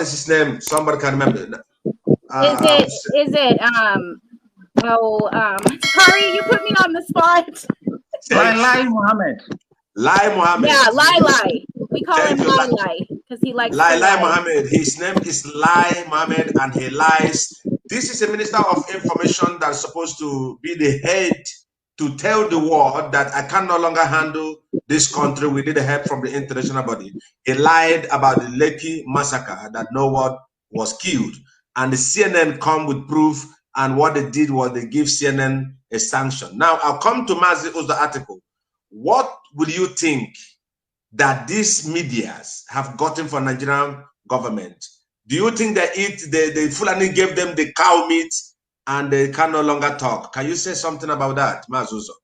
is his name? Somebody can remember. Sorry, you put me on the spot. Lai Mohammed. Lai Mohammed. Yeah, Lai. We call him Lai because he likes Lai Mohammed. His name is Lai Mohammed and he lies. This is a minister of information that's supposed to be the head to tell the world that I can no longer handle this country. We need help from the international body. He lied about the Lekki massacre, that no one was killed. And the CNN come with proof, and what they did was they give CNN a sanction. Now, I'll come to Mazi, who's the article. What will you think that these medias have gotten from Nigerian government? Do you think they eat, the Fulani gave them the cow meat and they can no longer talk? Can you say something about that, Mazuzo?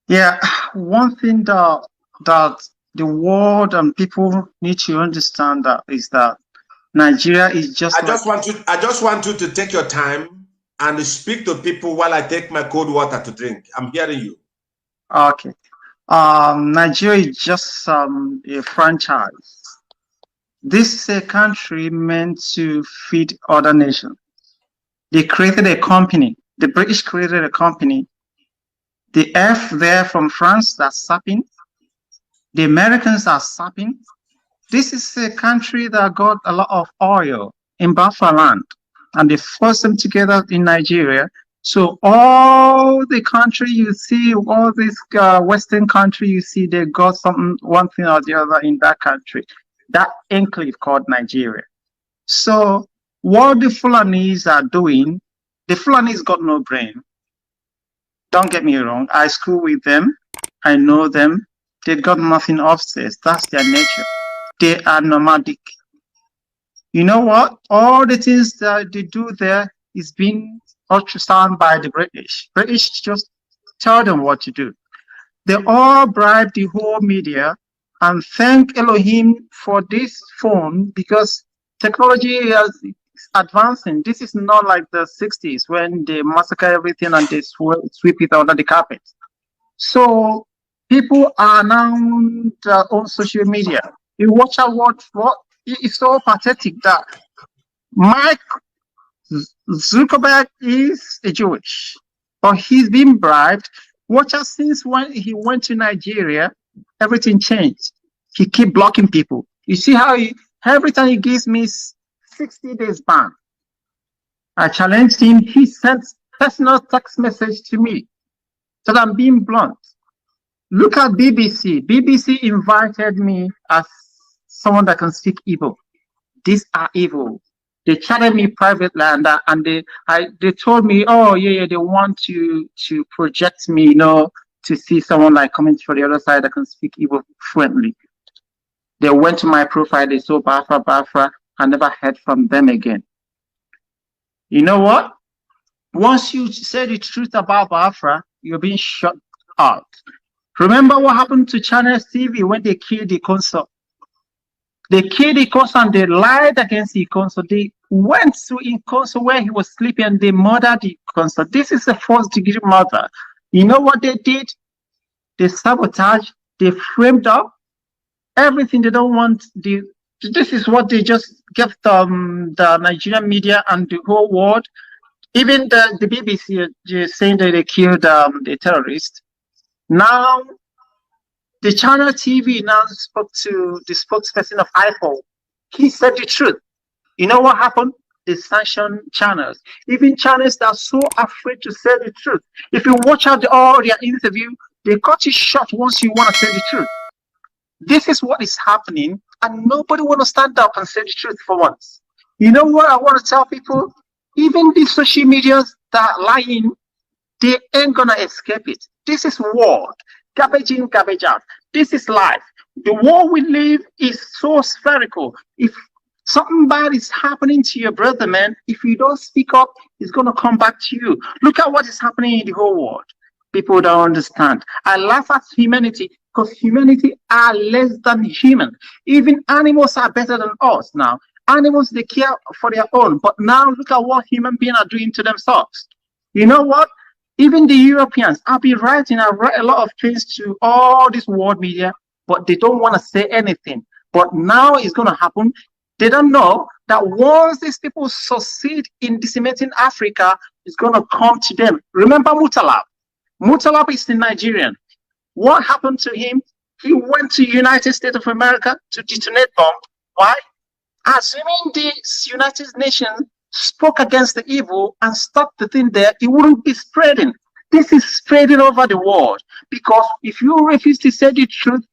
Yeah, one thing that the world and people need to understand that is that Nigeria is just. I just want you to take your time and speak to people while I take my cold water to drink. I'm hearing you. Okay. Nigeria is just a franchise. This is a country meant to feed other nations. They created a company. The British created a company. The F there from France, that's sapping. The Americans are sapping. This is a country that got a lot of oil in Biafra land, and they forced them together in Nigeria. So all the country you see, all this Western country you see, they got something, one thing or the other in that country, that enclave called Nigeria. So what the Fulanis are doing, the Fulanis got no brain. Don't get me wrong. I school with them. I know them. They got nothing upstairs. That's their nature. They are nomadic. You know what? All the things that they do there is being ultrasound by the British. British just tell them what to do. They all bribe the whole media, and thank Elohim for this phone, because technology is advancing. This is not like the 60s when they massacre everything and they sweep it under the carpet. So people are now on social media. You watch out what it's so pathetic that Mike Zuckerberg is a Jewish, but he's been bribed. Watch out, since when he went to Nigeria, everything changed. He keep blocking people. You see how every time he gives me 60 days ban. I challenged him. He sent personal text message to me. So I'm being blunt. Look at BBC. BBC invited me as someone that can speak Igbo. These are evil. They chatted me privately, and they told me, oh yeah, they want to project me, you know, to see someone like coming from the other side that can speak Igbo fluently. They went to my profile. They saw Biafra. I never heard from them again. You know what? Once you say the truth about Biafra, you're being shut out. Remember what happened to Channels TV when they killed the consul? They killed the consul and they lied against the consul. They went to the consul where he was sleeping and they murdered the consul. This is a first-degree murder. You know what they did? They sabotaged. They framed up everything. They don't want the. This is what they just give the Nigerian media and the whole world. Even the BBC saying that they killed the terrorist. Now, the Channel TV now spoke to the spokesperson of IPOL. He said the truth. You know what happened? They sanctioned channels. Even channels that are so afraid to say the truth. If you watch out all their interview, they cut you short once you want to say the truth. This is what is happening, and nobody want to stand up and say the truth for once. You know what I want to tell people? Even these social medias that are lying, they ain't gonna escape it. This is war. Garbage in, garbage out. This is life. The world we live is so spherical. If something bad is happening to your brother, man, if you don't speak up, it's gonna come back to you. Look at what is happening in the whole world. People don't understand. I laugh at humanity because humanity are less than human. Even animals are better than us now. Animals, they care for their own. But now look at what human beings are doing to themselves. You know what? Even the Europeans, I write a lot of things to all this world media, but they don't want to say anything. But now it's going to happen. They don't know that once these people succeed in decimating Africa, it's going to come to them. Remember Mutalab. Mutalab is the Nigerian. What happened to him? He went to United States of America to detonate bomb. Why? Assuming the United Nations spoke against the evil and stopped the thing there, it wouldn't be spreading. This is spreading over the world, because if you refuse to say the truth,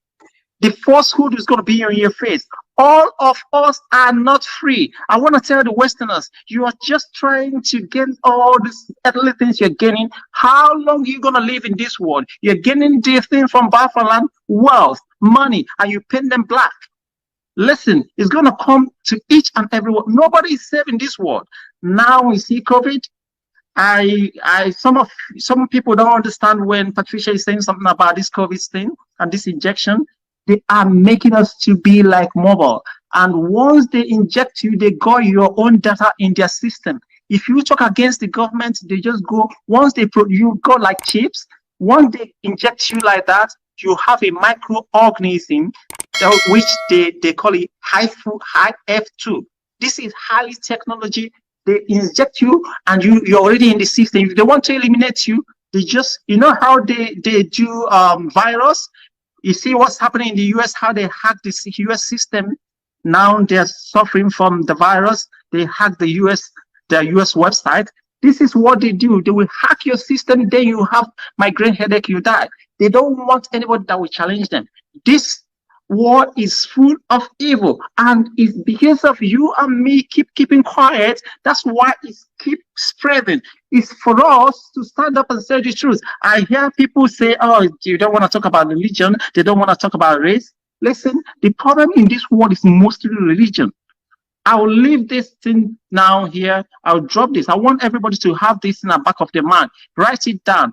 the falsehood is going to be on your face. All of us are not free. I want to tell the Westerners, you are just trying to get all these earthly things you're gaining. How long are you going to live in this world? You're getting these things from Biafra land, wealth, money, and you paint them black. Listen, it's going to come to each and every one. Nobody is safe in this world. Now we see COVID. Some people don't understand when Patricia is saying something about this COVID thing and this injection. They are making us to be like mobile. And once they inject you, they got your own data in their system. If you talk against the government, they just go, once you go like chips, once they inject you like that, you have a microorganism, which they call it high F2. This is highly technology. They inject you and you're already in the system. If they want to eliminate you, they just, you know how they do virus? You see what's happening in the US, how they hack this US system. Now they're suffering from the virus. They hack the US website. This is what they do. They will hack your system, then you have migraine headache, you die. They don't want anybody that will challenge them. This war is full of evil, and it's because of you and me keeping quiet. That's why it keeps spreading. It's for us to stand up and say the truth. I hear people say, oh, you don't want to talk about religion, they don't want to talk about race. Listen, the problem in this world is mostly religion. I'll leave this thing now here. I'll drop this. I want everybody to have this in the back of their mind. Write it down.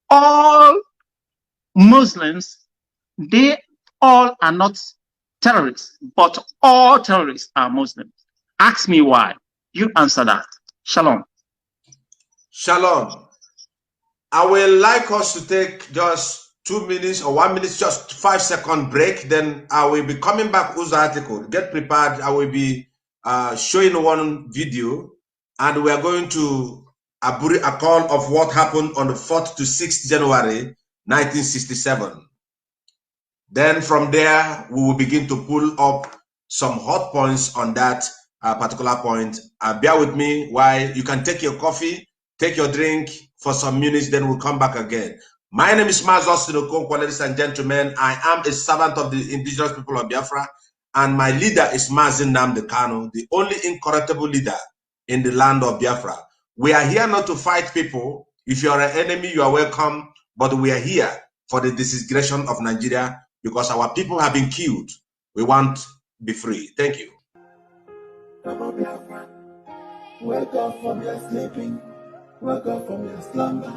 All Muslims, they all are not terrorists, but all terrorists are Muslims. Ask me why. You answer that. Shalom. Shalom. I will like us to take just 2 minutes or 1 minute, just 5-second break. Then I will be coming back with the article. Get prepared. I will be showing one video, and we are going to a call of what happened on the 4th to 6th January 1967. Then from there, we will begin to pull up some hot points on that particular point. Bear with me while you can take your coffee, take your drink for some minutes, then we'll come back again. My name is Mazi, ladies and gentlemen. I am a servant of the indigenous people of Biafra, and my leader is Mazi Nnamdi Kanu, the only incorruptible leader in the land of Biafra. We are here not to fight people. If you are an enemy, you are welcome, but we are here for the disintegration of Nigeria, because our people have been killed. We want to be free. Thank you. Wake up from your sleeping. Wake up from your slumber.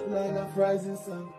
Land of rising sun.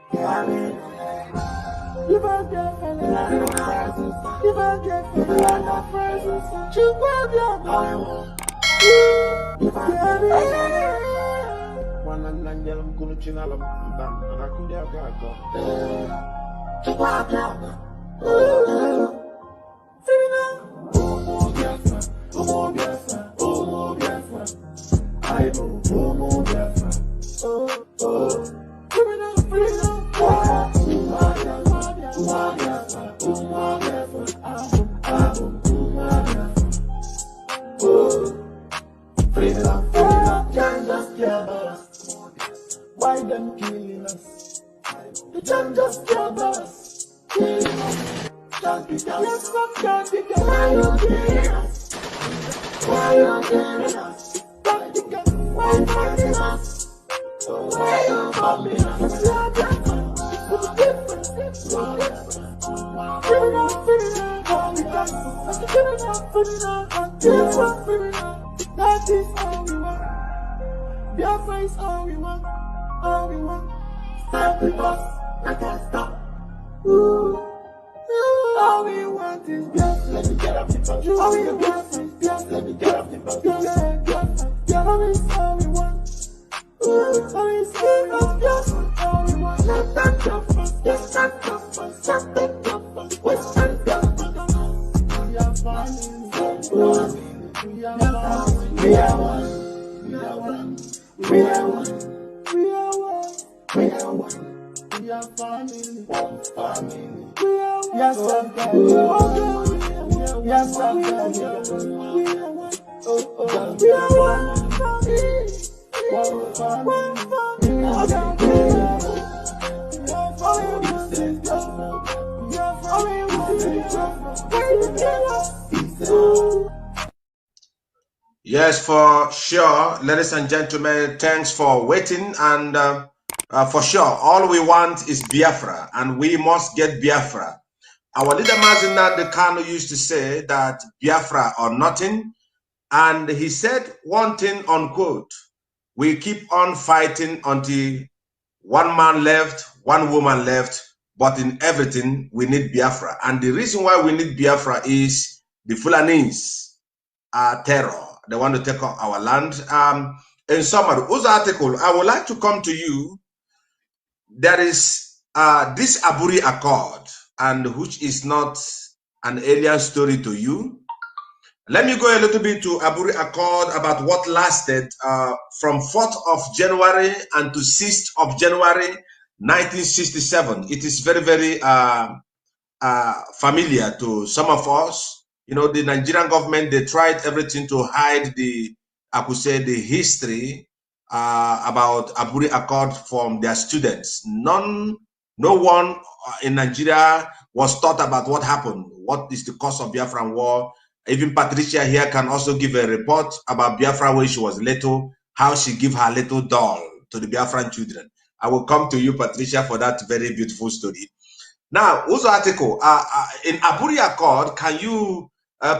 Why them killing us? The judge just killed us. Can't be done. Why you killing us? Why you killing us? Why you fighting us? Why you bombing us? That is all we want. Biafra is all we want. All we want. Stop the bus. I can't stop. All we want is Biafra. Let me get up the bus. All we want is Biafra. Let me get up the bus. Biafra is all we want. All we want. are family, one family. Yes, I'm yes, I'm we are one family, one family. Yes, for sure, ladies and gentlemen, thanks for waiting. And for sure, all we want is Biafra, and we must get Biafra. Our leader Mazi the kanu used to say that Biafra or nothing, and he said one thing, unquote, we keep on fighting until one man left, one woman left, but in everything, we need Biafra. And the reason why we need Biafra is the Fulanis are terror. They want to take our land. In summary, Uzo article, I would like to come to you. There is this Aburi Accord, and which is not an alien story to you. Let me go a little bit to Aburi Accord about what lasted from 4th of January and to 6th of January 1967. It is very, very familiar to some of us. You know, the Nigerian government, they tried everything to hide the, I could say, the history about Aburi Accord from their students. No one in Nigeria was taught about what happened. What is the cause of Biafran war? Even Patricia here can also give a report about Biafra when she was little, how she gave her little doll to the Biafran children. I will come to you, Patricia, for that very beautiful story. Now, Uzo article, in Aburi Accord, can you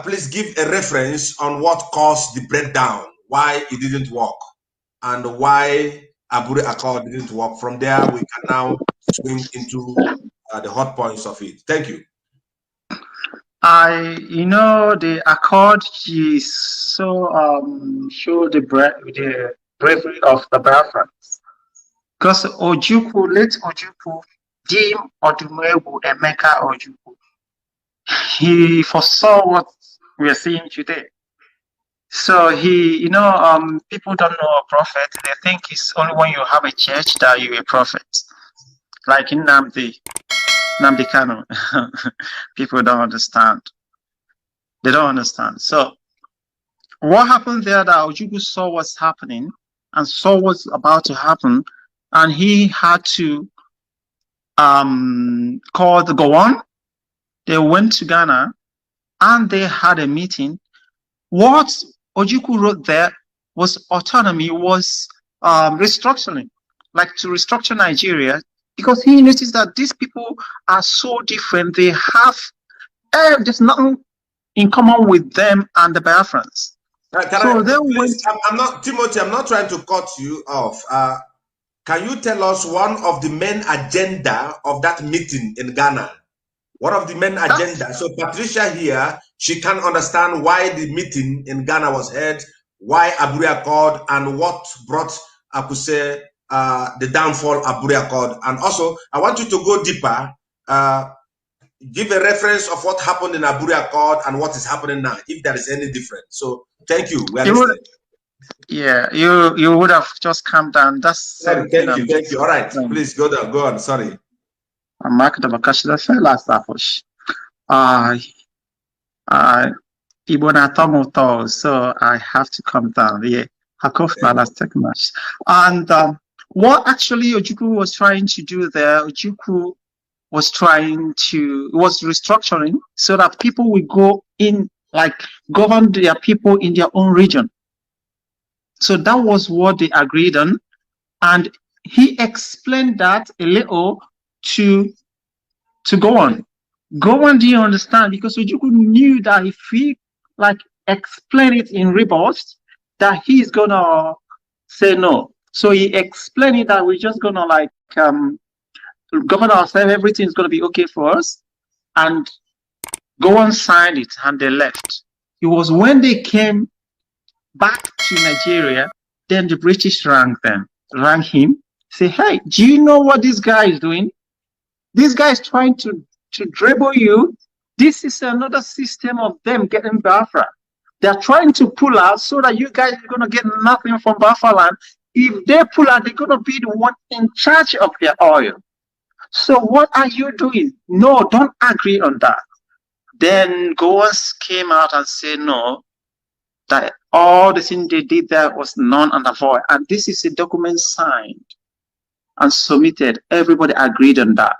please give a reference on what caused the breakdown, why it didn't work, and why Aburi Accord didn't work? From there, we can now swing into the hot points of it. Thank you. You know, the Accord is so show the bravery of the Biafrans, because Ojukwu, late Ojukwu, Dim Odumewu Emeka Ojukwu, he foresaw what we are seeing today. So he, you know, people don't know a prophet. They think it's only when you have a church that you're a prophet. Like Nnamdi kanu. People don't understand. They don't understand. So what happened there, that Ojukwu saw what's happening and saw what's about to happen, and he had to call the Gowon. They went to Ghana and they had a meeting. What Ojukwu wrote there was autonomy, was restructuring, like to restructure Nigeria, because he noticed that these people are so different. They have, there's nothing in common with them and the Biafrans. I'm not, Timothy, I'm not trying to cut you off. Can you tell us one of the main agenda of that meeting in Ghana? One of the main agenda. So Patricia here, she can understand why the meeting in Ghana was held, why Aburi Accord, and what brought, I could say, the downfall of Aburi Accord. And also, I want you to go deeper, give a reference of what happened in Aburi Accord and what is happening now, if there is any difference. So thank you. We are listening. Yeah, you would have just calmed down. That's thank you. All right, please go on. Sorry. I'm Mark the Bakashla last Aposh. Igbo na tomoto, so I have to come down. Yeah, Hakof last second match. And what actually Ojukwu was trying to do there, Ojukwu was restructuring so that people will go in, like govern their people in their own region. So that was what they agreed on, and he explained that a little to Gowon. Gowon didn't understand, because Ojukwu knew that if he like explain it in reverse, that he's gonna say no. So he explained it that we're just gonna like govern ourselves, everything's gonna be okay for us, and Gowon signed it and they left. It was when they came back to Nigeria, then the British rang him, say, hey, do you know what this guy is doing? This guy is trying to dribble you. This is another system of them getting Biafra. They're trying to pull out so that you guys are going to get nothing from Biafra land. If they pull out, they're going to be the one in charge of their oil. So what are you doing? No, don't agree on that. Then Goans came out and said, no, that all the thing they did there was none and void. And this is a document signed and submitted. Everybody agreed on that.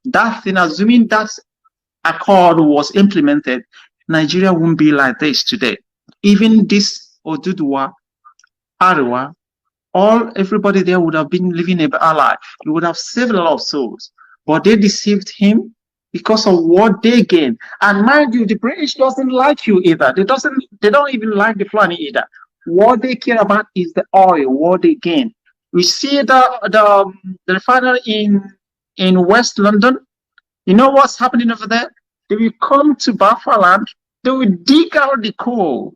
That thing, assuming that accord was implemented, Nigeria won't be like this today. Even this Oduduwa, Ariwa, everybody there would have been living a better life. It would have saved a lot of souls. But they deceived him because of what they gained. And mind you, the British doesn't like you either. They don't even like the Fulani either. What they care about is the oil, what they gain. We see the refinery in West London. You know what's happening over there? They will come to Biafra land, they will dig out the coal,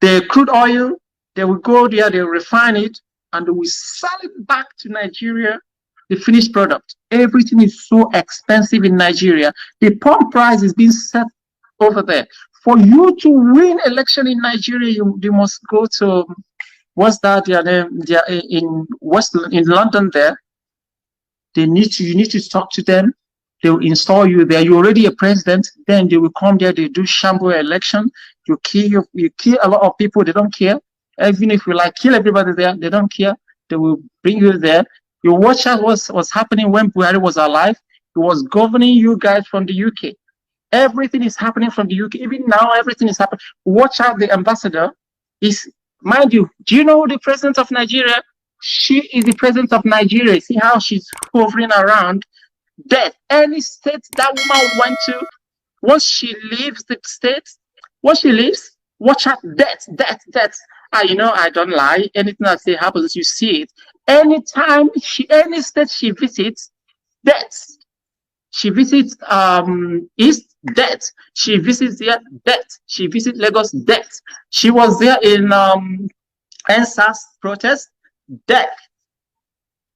the crude oil, they will go there, they will refine it, and they will sell it back to Nigeria, the finished product. Everything is so expensive in Nigeria. The pump price is being set over there. For you to win election in Nigeria, you must go to, what's that, in London there. You need to talk to them. They will install you there. You're already a president. Then they will come there. They do shamble election. You kill a lot of people. They don't care. Even if you kill everybody there, they don't care. They will bring you there. You watch out what's happening when Buhari was alive. He was governing you guys from the UK. Everything is happening from the UK. Even now, everything is happening. Watch out. The ambassador is, mind you, do you know the president of Nigeria? She is the president of Nigeria. See how she's hovering around. Death. Any state that woman went to, once she leaves the state, once she leaves, watch out, death. I don't lie. Anything I say happens, you see it. Anytime any state she visits, death. She visits East, death. She visits there, death. She visits Lagos, death. She was there in NSAS protest, death.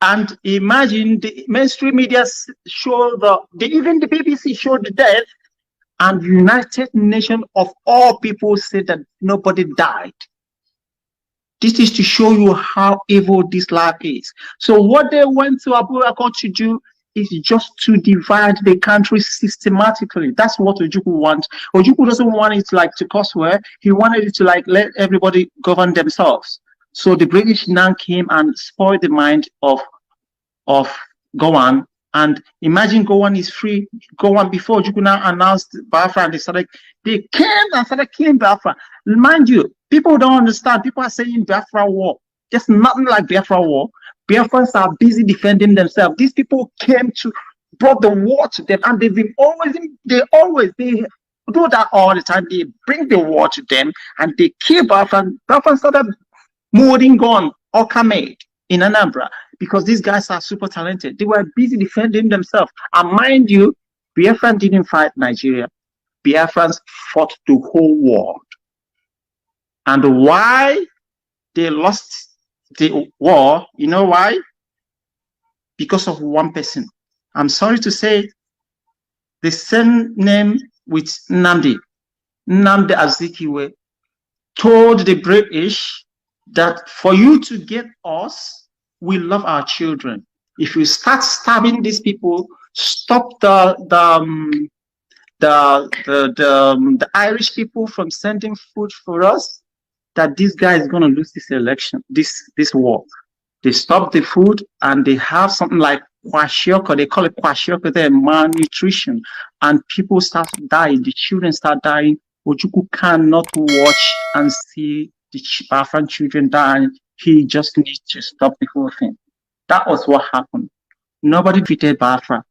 And imagine the mainstream media show even the BBC showed the death, and United Nations of all people said that nobody died. This is to show you how evil this life is. So what they went to Abu Akon to do is just to divide the country systematically. That's what Ojukwu wants. Ojukwu doesn't want it to cause war. He wanted it to let everybody govern themselves. So the British now came and spoiled the mind of Gowon. And imagine Gowon is free. Gowon, before Ojukwu now announced Biafra, and they came and started killing Biafra. Mind you, people don't understand. People are saying Biafra war. There's nothing like Biafra war. Biafrans are busy defending themselves. These people brought the war to them, and they do that all the time. They bring the war to them, and they kill Biafra. Biafra started molding gun or made in Anambra because these guys are super talented. They were busy defending themselves. And mind you, Biafran didn't fight Nigeria. Biafrans fought the whole world. And why they lost the war, you know why? Because of one person. I'm sorry to say, the same name with Nnamdi Azikiwe, told the British that for you to get us, we love our children. If you start stabbing these people, stop the Irish people from sending food for us, that this guy is going to lose this election, this war. They stop the food, and they have something like kwashiorkor. They call it kwashiorkor there, malnutrition, and people start dying. The children start dying. Ojukwu cannot watch and see the Biafran children dying. He just needs to stop the whole thing. That was what happened. Nobody defeated Biafra.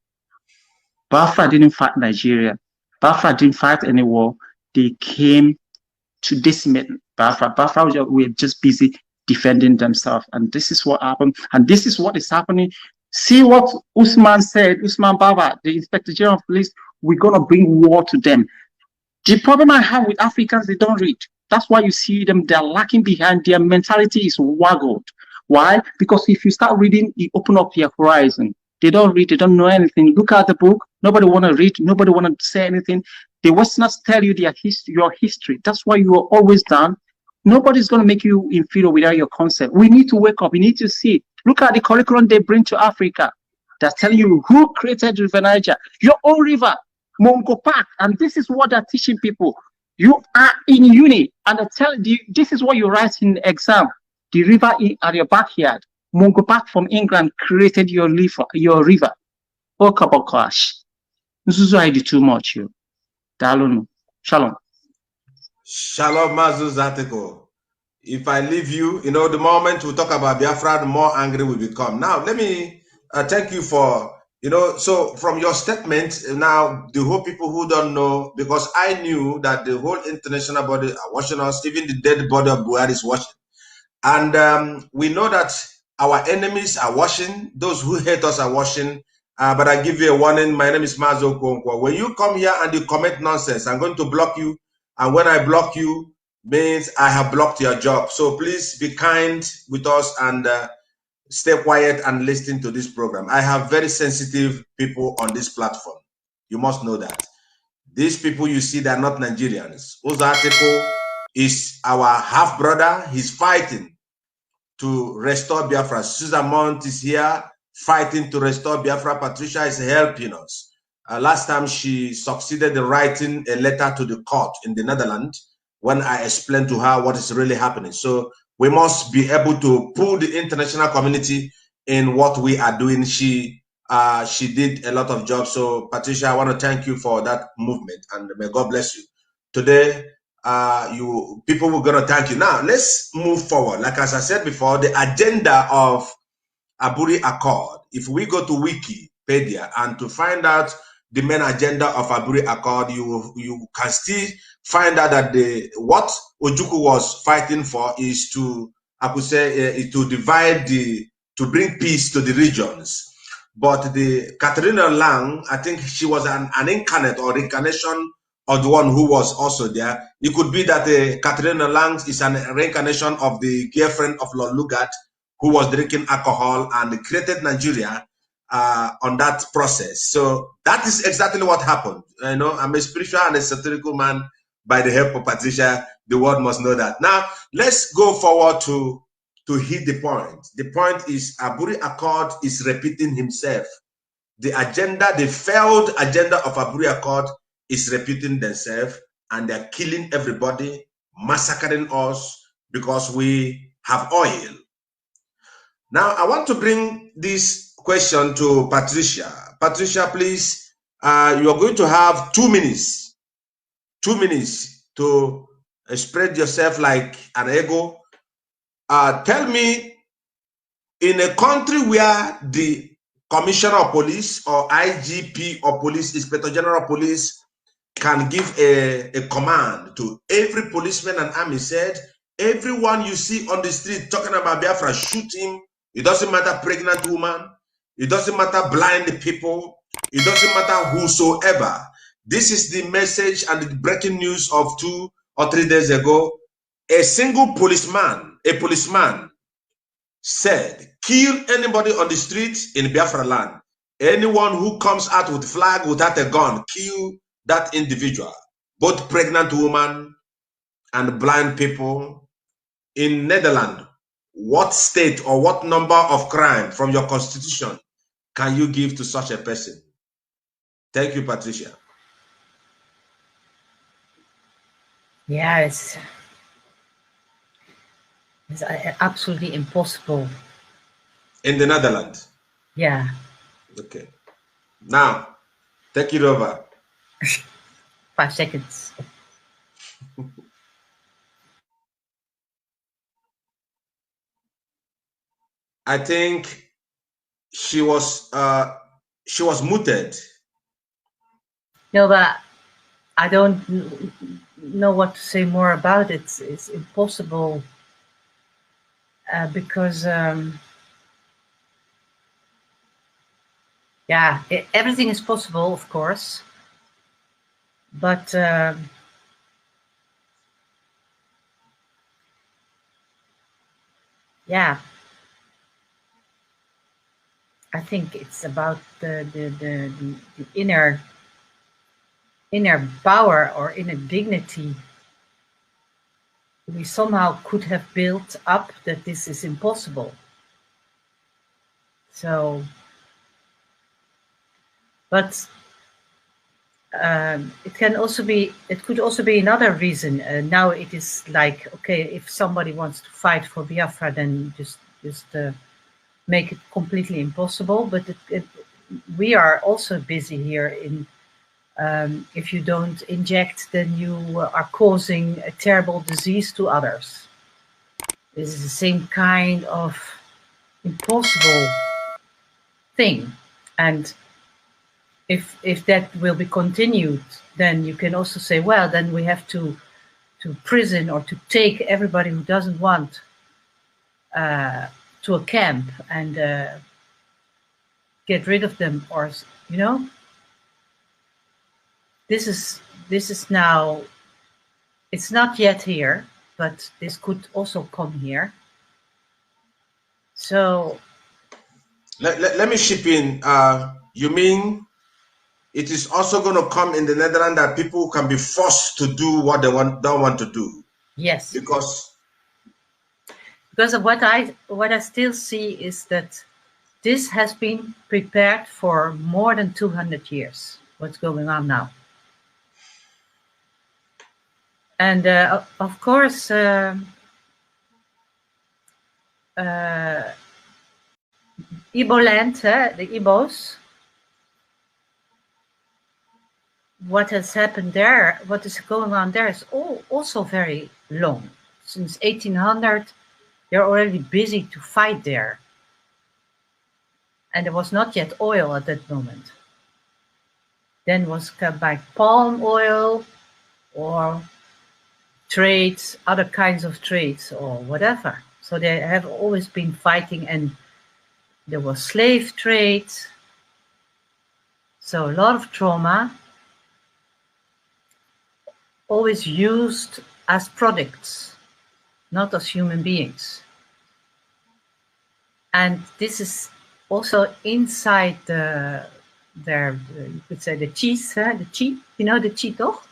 Biafra didn't fight Nigeria. Biafra didn't fight any war. They came to decimate Biafra. Biafra were just busy defending themselves. And this is what happened. And this is what is happening. See what Usman said, Usman Baba, the Inspector General of Police, we're going to bring war to them. The problem I have with Africans, they don't read. That's why you see them, they're lacking behind. Their mentality is waggled. Why? Because if you start reading, you open up your horizon. They don't read, they don't know anything. Look at the book. Nobody want to read. Nobody want to say anything. The Westerners tell you your history. That's why you are always down. Nobody's going to make you inferior without your concept. We need to wake up. We need to see. Look at the curriculum they bring to Africa. They're telling you who created River Niger, your own river, Mongo Park. And this is what they're teaching people. You are in uni, and they tell you this is what you write in the exam. The river at your backyard, Mongo Park from England created your river. Oh, Kabokash. This is why I do too much. You. Shalom. Shalom, Mazu's article. If I leave you, the moment we talk about Biafra, the more angry we become. Now, let me thank you for, so from your statement, now, the whole people who don't know, because I knew that the whole international body are watching us, even the dead body of Buhari is watching. And we know that our enemies are watching, those who hate us are watching. But I give you a warning. My name is Mazi Okonkwo. When you come here and you commit nonsense, I'm going to block you. And when I block you, means I have blocked your job. So please be kind with us and stay quiet and listen to this program. I have very sensitive people on this platform. You must know that. These people you see, they're not Nigerians. Whose article is our half brother. He's fighting to restore Biafra. Susan Mount is here fighting to restore Biafra. Patricia is helping us. Last time she succeeded in writing a letter to the court in the Netherlands when I explained to her what is really happening. So we must be able to pull the international community in what we are doing. She did a lot of jobs. So Patricia, I want to thank you for that movement and may God bless you. Today, people were going to thank you. Now, let's move forward. Like as I said before, the agenda of Aburi Accord, if we go to Wikipedia and to find out the main agenda of Aburi Accord, you can still find out that what Ojukwu was fighting for is to, I could say, to divide to bring peace to the regions. But the Katrina Lang, I think she was an incarnate or reincarnation of the one who was also there. It could be that Katrina Lang is an reincarnation of the girlfriend of Lord Lugard, who was drinking alcohol and created Nigeria on that process. So that is exactly what happened. I'm a spiritual and a satirical man by the help of Patricia. The world must know that. Now, let's go forward to hit the point. The point is Aburi Accord is repeating himself. The agenda, the failed agenda of Aburi Accord is repeating themselves, and they're killing everybody, massacring us because we have oil. Now, I want to bring this question to Patricia. Patricia, please, you are going to have 2 minutes. 2 minutes to spread yourself like an ego. Tell me, in a country where the Commissioner of Police or IGP or Police, Inspector General of Police can give a command to every policeman and army, said, everyone you see on the street talking about Biafra, shoot him. It doesn't matter pregnant woman. It doesn't matter blind people. It doesn't matter whosoever. This is the message and the breaking news of 2 or 3 days ago. A single policeman, said, kill anybody on the street in Biafra land. Anyone who comes out with flag without a gun, kill that individual. Both pregnant women and blind people. In Netherlands, what state or what number of crime from your constitution can you give to such a person? Thank you, Patricia. Yes. It's absolutely impossible. In the Netherlands? Yeah. Okay. Now, take it over. 5 seconds. I think she was muted. No, but I don't know what to say more about it. It's impossible because yeah, everything is possible, of course, but yeah, I think it's about the inner power or inner dignity we somehow could have built up, that this is impossible. So But it could also be another reason. Now it is like, okay, if somebody wants to fight for Biafra, then just make it completely impossible. But we are also busy here in, if you don't inject, then you are causing a terrible disease to others. This is the same kind of impossible thing. And if that will be continued, then you can also say, well, then we have to prison or to take everybody who doesn't want to a camp and get rid of them, or this is now, it's not yet here, but this could also come here. So let me chip in. You mean it is also going to come in the Netherlands that people can be forced to do what they don't want to do? Yes, because of what I still see is that this has been prepared for more than 200 years. What's going on now? And of course, Igbo land, the Igbos, what has happened there, what is going on there is also very long. Since 1800, they're already busy to fight there. And there was not yet oil at that moment. Then was by palm oil or trades, other kinds of trades or whatever. So they have always been fighting, and there was slave trade. So a lot of trauma, always used as products, not as human beings. And this is also inside you could say the cheese, the chi, the chi, toch?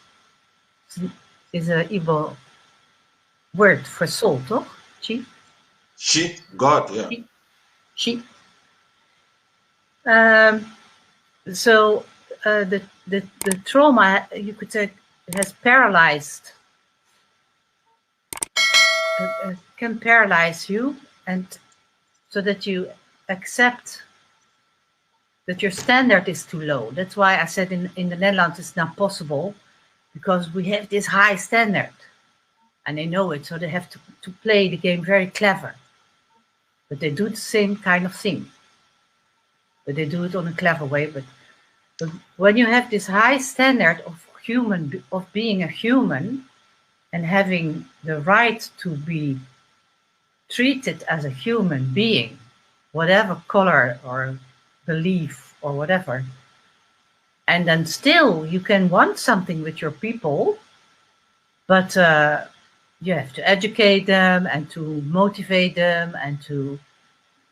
Is a Igbo word for soul, toch? Chi? Chi, God, yeah. Chi. So the trauma, you could say, has paralyzed, can paralyze you, and so that you accept that your standard is too low. That's why I said in the Netherlands it's not possible, because we have this high standard and they know it, so they have to play the game very clever. But they do the same kind of thing, but they do it on a clever way. But when you have this high standard of being a human and having the right to be treated as a human being, whatever color or belief or whatever, and then still you can want something with your people, but you have to educate them and to motivate them and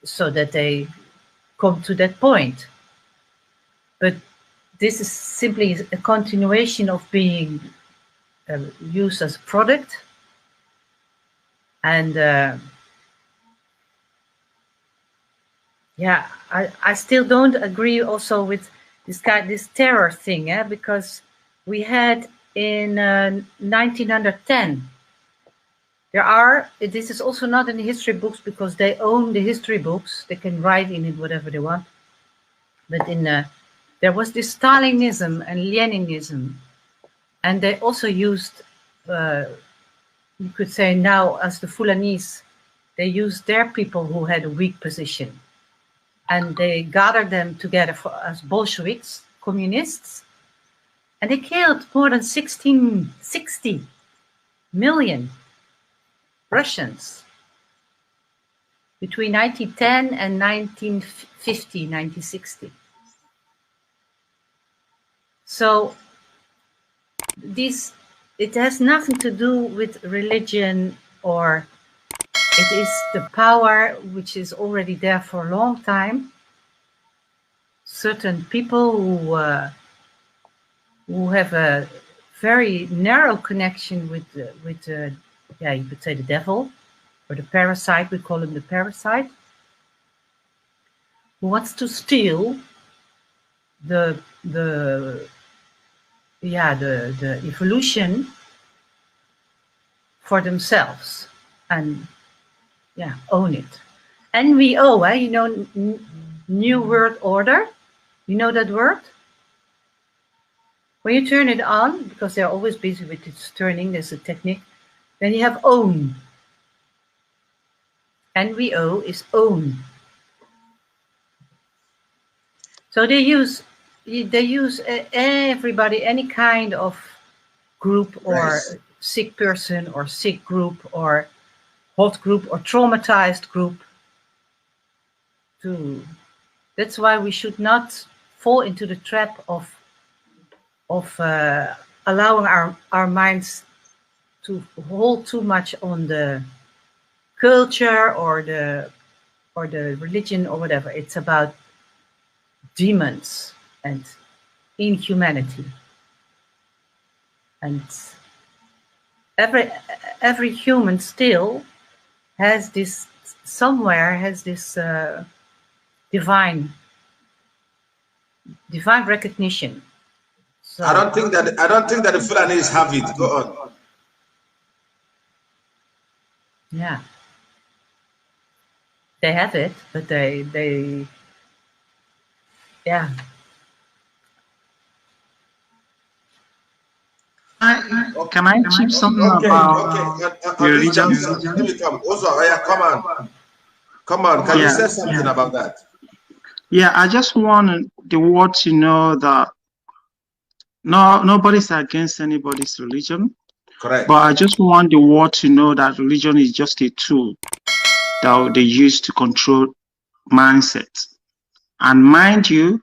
so that they come to that point. But this is simply a continuation of being used as a product. And yeah, I still don't agree also with this terror thing, because we had in 1910, this is also not in the history books because they own the history books, they can write in it whatever they want, but there was this Stalinism and Leninism, and they also used, you could say now as the Fulanese, they used their people who had a weak position, and they gathered them together as Bolsheviks, communists, and they killed more than 60 million Russians between 1910 and 1950, 1960. So it has nothing to do with religion, or it is the power which is already there for a long time. Certain people who have a very narrow connection with you could say the devil, or the parasite, we call him the parasite, who wants to steal the evolution for themselves and own it. NWO, you know, New World Order. You know that word? When you turn it on, because they're always busy with its turning, there's a technique. Then you have own. NWO is own. So they use everybody, any kind of group or sick person or sick group or hot group or traumatized group. That's why we should not fall into the trap of allowing our minds to hold too much on the culture or the religion or whatever. It's about demons and inhumanity, and every human still has this divine recognition. So I don't think that the Fulanis have it. Go on. Yeah, they have it, but they yeah. Can I chip something about religion? Let me come. Also, come on. Can you say something about that? Yeah, I just want the world to know that nobody's against anybody's religion. Correct. But I just want the world to know that religion is just a tool that they use to control mindset. And mind you,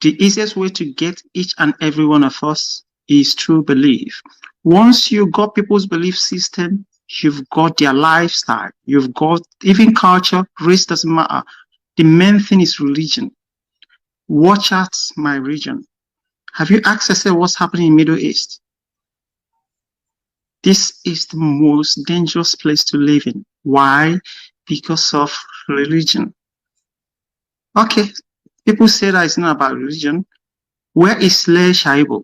the easiest way to get each and every one of us is through belief. Once you got people's belief system, you've got their lifestyle, you've got even culture, race doesn't matter. The main thing is religion. Watch out my region. Have you accessed what's happening in Middle East? This is the most dangerous place to live in. Why? Because of religion. Okay, people say that it's not about religion. Where is Shaibu?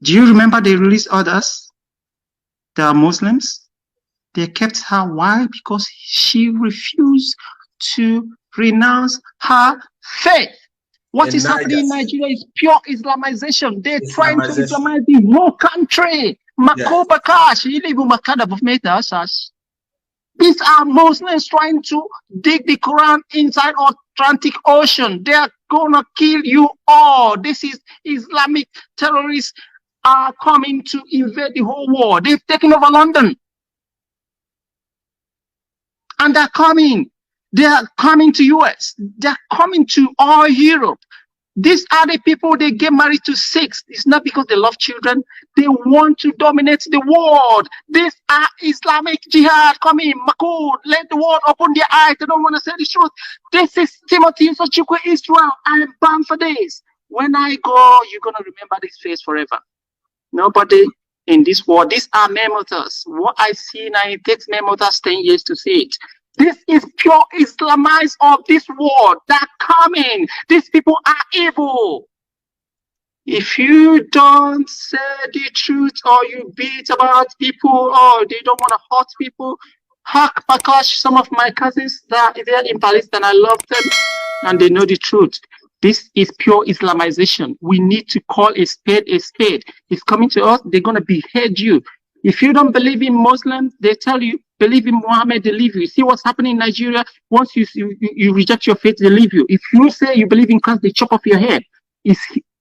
Do you remember they released others? They are Muslims. They kept her. Why? Because she refused to renounce her faith. What is happening in Nigeria is pure Islamization. They're trying to Islamize the whole country. These are Muslims trying to dig the Quran inside Atlantic Ocean. They are gonna kill you all. This is Islamic terrorists are coming to invade the whole world. They've taken over London. And they're coming. They are coming to US. They're coming to all Europe. These are the people they get married to 6. It's not because they love children. They want to dominate the world. These are Islamic jihad coming. Makud, let the world open their eyes. They don't want to say the truth. This is Timothy Sochukwu Israel. I am bound for this. When I go, you're going to remember this face forever. Nobody in this world. These are memoirs. What I see now, it takes memoirs 10 years to see it. This is pure Islamized of this world. They're coming. These people are evil. If you don't say the truth or you beat about people or they don't want to hurt people, Bakash, some of my cousins, they're in Palestine. I love them and they know the truth. This is pure Islamization. We need to call a spade a spade. It's coming to us. They're going to behead you. If you don't believe in Muslims, they tell you, believe in Muhammad, they leave you. See what's happening in Nigeria? Once you reject your faith, they leave you. If you say you believe in Christ, they chop off your head.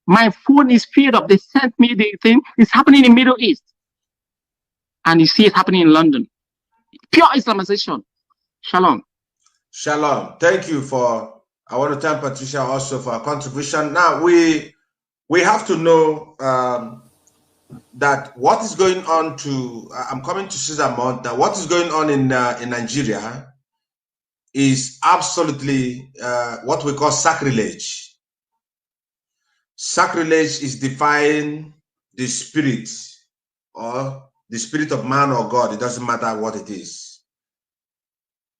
My phone is filled up. They sent me the thing. It's happening in the Middle East. And you see it happening in London. Pure Islamization. Shalom. Shalom. Thank you I want to thank Patricia also for her contribution. Now, we have to know that what is going on I'm coming to Cesar Mount, that what is going on in Nigeria is absolutely what we call sacrilege. Sacrilege is defying the spirit or the spirit of man or God. It doesn't matter what it is.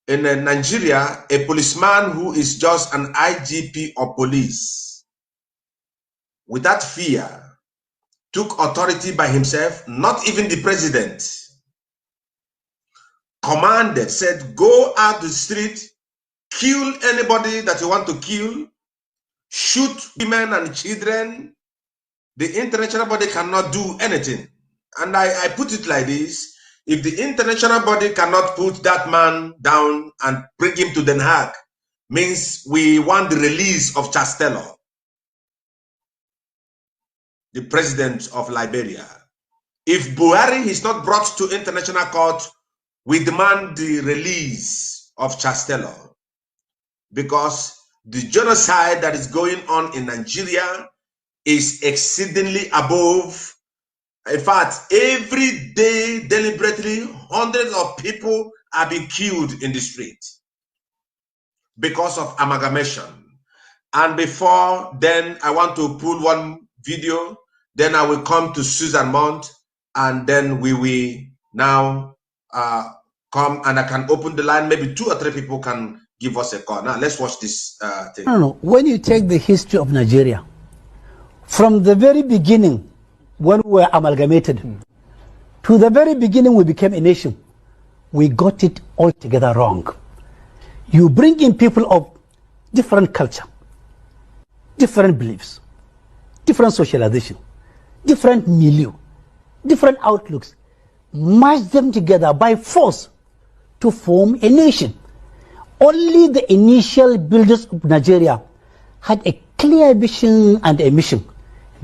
In Nigeria, a policeman who is just an IGP or police without fear, took authority by himself, not even the president, commanded, said, go out the street, kill anybody that you want to kill, shoot women and children. The international body cannot do anything. And I put it like this: if the international body cannot put that man down and bring him to Den Haag, means we want the release of Chastello, the president of Liberia. If Buhari is not brought to international court, we demand the release of Chastello, because the genocide that is going on in Nigeria is exceedingly above. In fact, every day, deliberately, hundreds of people are being killed in the street because of amalgamation. And before then, I want to pull one video. Then I will come to Susan Mount, and then we will now come, and I can open the line. Maybe 2 or 3 people can give us a call. Now, let's watch this thing. No. When you take the history of Nigeria, from the very beginning, when we were amalgamated, to the very beginning we became a nation, we got it altogether wrong. You bring in people of different culture, different beliefs, different socialization, different milieu, different outlooks, merge them together by force to form a nation. Only the initial builders of Nigeria had a clear vision and a mission,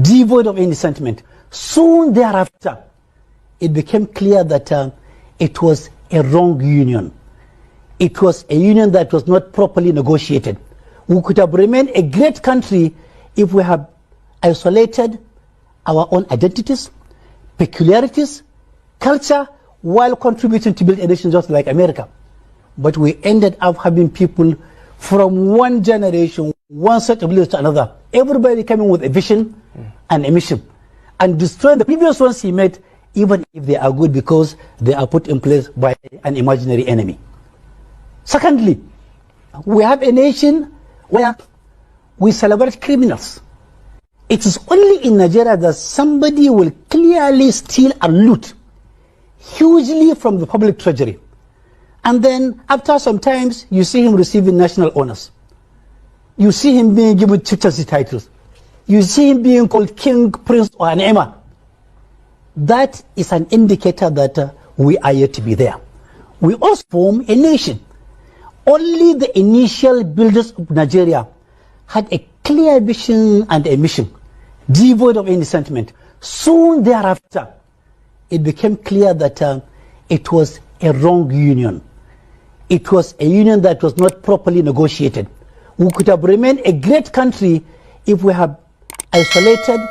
devoid of any sentiment. Soon thereafter, it became clear that it was a wrong union. It was a union that was not properly negotiated. We could have remained a great country if we had isolated our own identities, peculiarities, culture, while contributing to build a nation just like America. But we ended up having people from one generation, one set of leaders to another, everybody coming with a vision and a mission, and destroying the previous ones he made, even if they are good, because they are put in place by an imaginary enemy. Secondly, we have a nation where we celebrate criminals. It is only in Nigeria that somebody will clearly steal and loot hugely from the public treasury. And then after some times, you see him receiving national honors. You see him being given chieftaincy titles. You see him being called king, prince, or an emir. That is an indicator that we are yet to be there. We also form a nation. Only the initial builders of Nigeria had a clear vision and a mission, devoid of any sentiment. Soon thereafter, it became clear that it was a wrong union. It was a union that was not properly negotiated. We could have remained a great country if we had isolated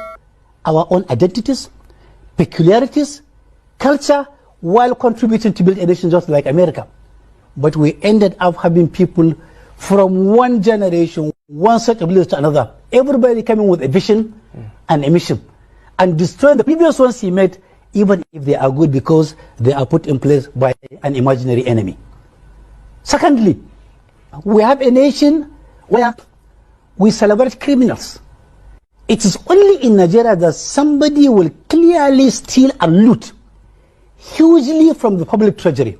our own identities, peculiarities, culture, while contributing to build a nation just like America. But we ended up having people from one generation, one set of leaders to another, everybody coming with a vision and a mission, and destroying the previous ones he made, even if they are good, because they are put in place by an imaginary enemy. Secondly, we have a nation where we celebrate criminals. It is only in Nigeria that somebody will clearly steal and loot hugely from the public treasury.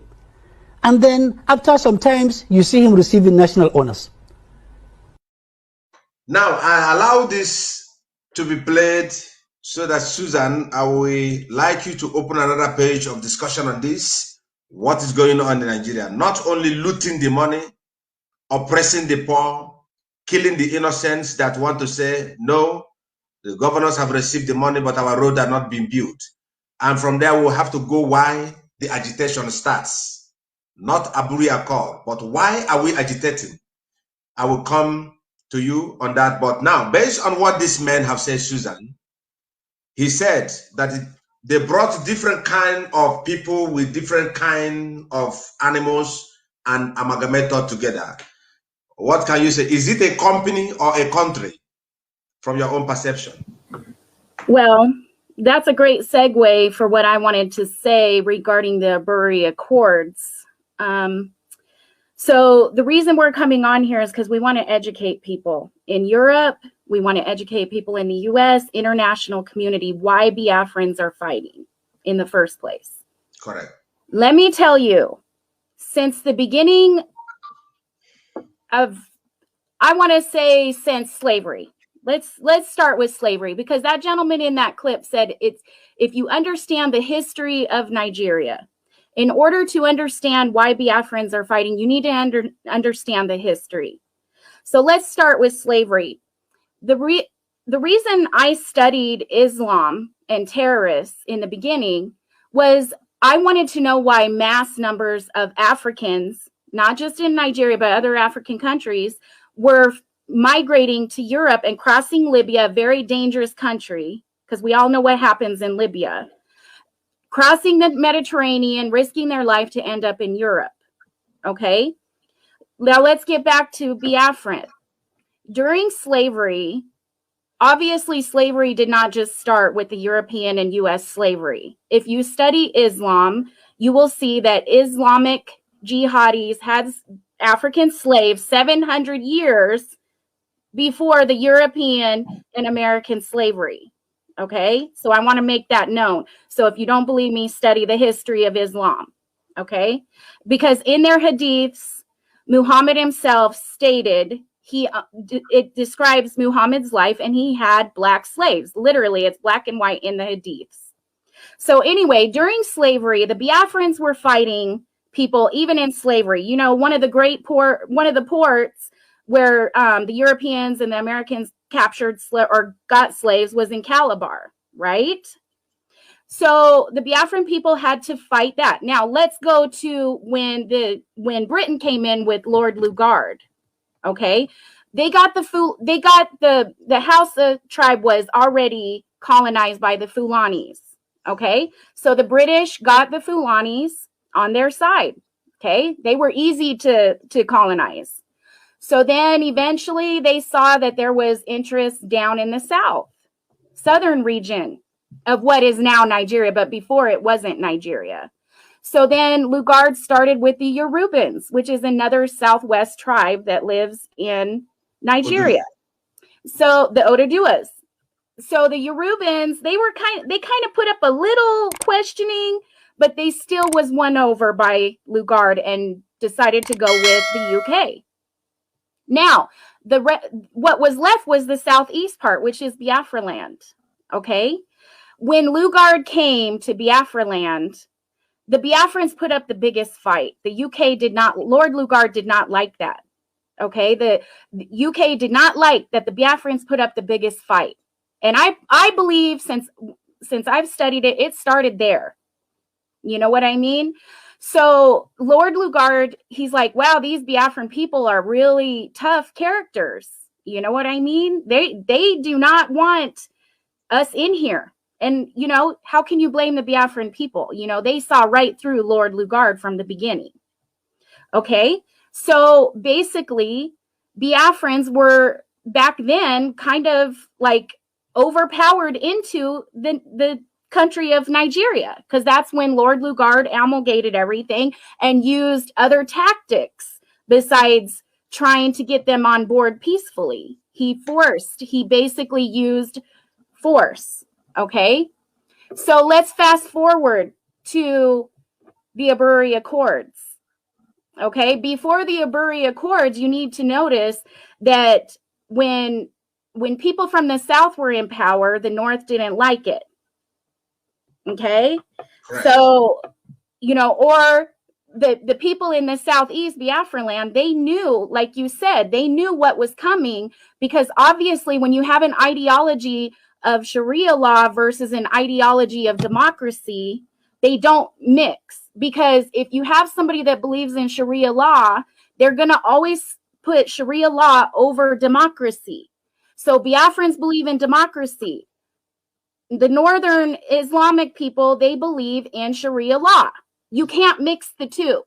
And then after some times, you see him receiving national honors. Now, I allow this to be played so that, Susan, I would like you to open another page of discussion on this. What is going on in Nigeria? Not only looting the money, oppressing the poor, killing the innocents that want to say, no, the governors have received the money, but our roads are not being built. And from there, we'll have to go why the agitation starts. Not Aburi Accord, but why are we agitating? I will come to you on that. But now, based on what these men have said, Susan, he said that they brought different kind of people with different kind of animals and amalgamated together. What can you say? Is it a company or a country from your own perception? Well, that's a great segue for what I wanted to say regarding the Aburi Accords. So the reason we're coming on here is because we want to educate people. In Europe, We want to educate people in the US, international community, why Biafrans are fighting in the first place. Correct. Let me tell you, since the beginning of, I want to say since slavery. Let's start with slavery, because that gentleman in that clip said it's, if you understand the history of Nigeria, in order to understand why Biafrans are fighting, you need to understand the history. So let's start with slavery. The reason I studied Islam and terrorists in the beginning was I wanted to know why mass numbers of Africans, not just in Nigeria, but other African countries, were migrating to Europe and crossing Libya, a very dangerous country, because we all know what happens in Libya, crossing the Mediterranean, risking their life to end up in Europe. Okay? Now let's get back to Biafran. During slavery, obviously slavery did not just start with the European and US slavery. If you study Islam, you will see that Islamic jihadis had African slaves 700 years before the European and American slavery. Okay, so I want to make that known. So if you don't believe me, study the history of Islam. Okay, because in their hadiths, Muhammad himself stated, it describes Muhammad's life, and he had black slaves. Literally, it's black and white in the hadiths. So anyway, during slavery, the Biafrans were fighting people even in slavery. You know, one of the ports where the Europeans and the Americans captured or got slaves was in Calabar, right? So the Biafran people had to fight that. Now let's go to when Britain came in with Lord Lugard. Okay, the Hausa tribe was already colonized by the Fulanis. Okay, so the British got the Fulanis on their side. Okay, they were easy to colonize. So then eventually they saw that there was interest down in the southern region of what is now Nigeria, but before it wasn't Nigeria. So then Lugard started with the Yorubas, which is another Southwest tribe that lives in Nigeria. So the Oduduwas. So the Yorubans, they kind of put up a little questioning, but they still was won over by Lugard and decided to go with the UK. Now, what was left was the southeast part, which is Biafra land. Okay, when Lugard came to Biafra land, the Biafrans put up the biggest fight. The UK did not. Lord Lugard did not like that. Okay, the UK did not like that the Biafrans put up the biggest fight. And I believe since I've studied it, it started there. You know what I mean? So Lord Lugard, he's like, wow, these Biafran people are really tough characters. You know what I mean? They do not want us in here. And, you know, how can you blame the Biafran people? You know, they saw right through Lord Lugard from the beginning. Okay, so basically, Biafrans were back then kind of like overpowered into the country of Nigeria, because that's when Lord Lugard amalgamated everything and used other tactics besides trying to get them on board peacefully. He basically used force. Okay, so let's fast forward to the Aburi Accords. Okay, before the Aburi Accords, you need to notice that when people from the South were in power, the North didn't like it. Okay, correct. So, you know, or the people in the Southeast Biafra land, they knew, like you said, they knew what was coming, because obviously when you have an ideology of Sharia law versus an ideology of democracy, they don't mix. Because if you have somebody that believes in Sharia law, they're going to always put Sharia law over democracy. So Biafrans believe in democracy. The Northern Islamic people, they believe in Sharia law. You can't mix the two.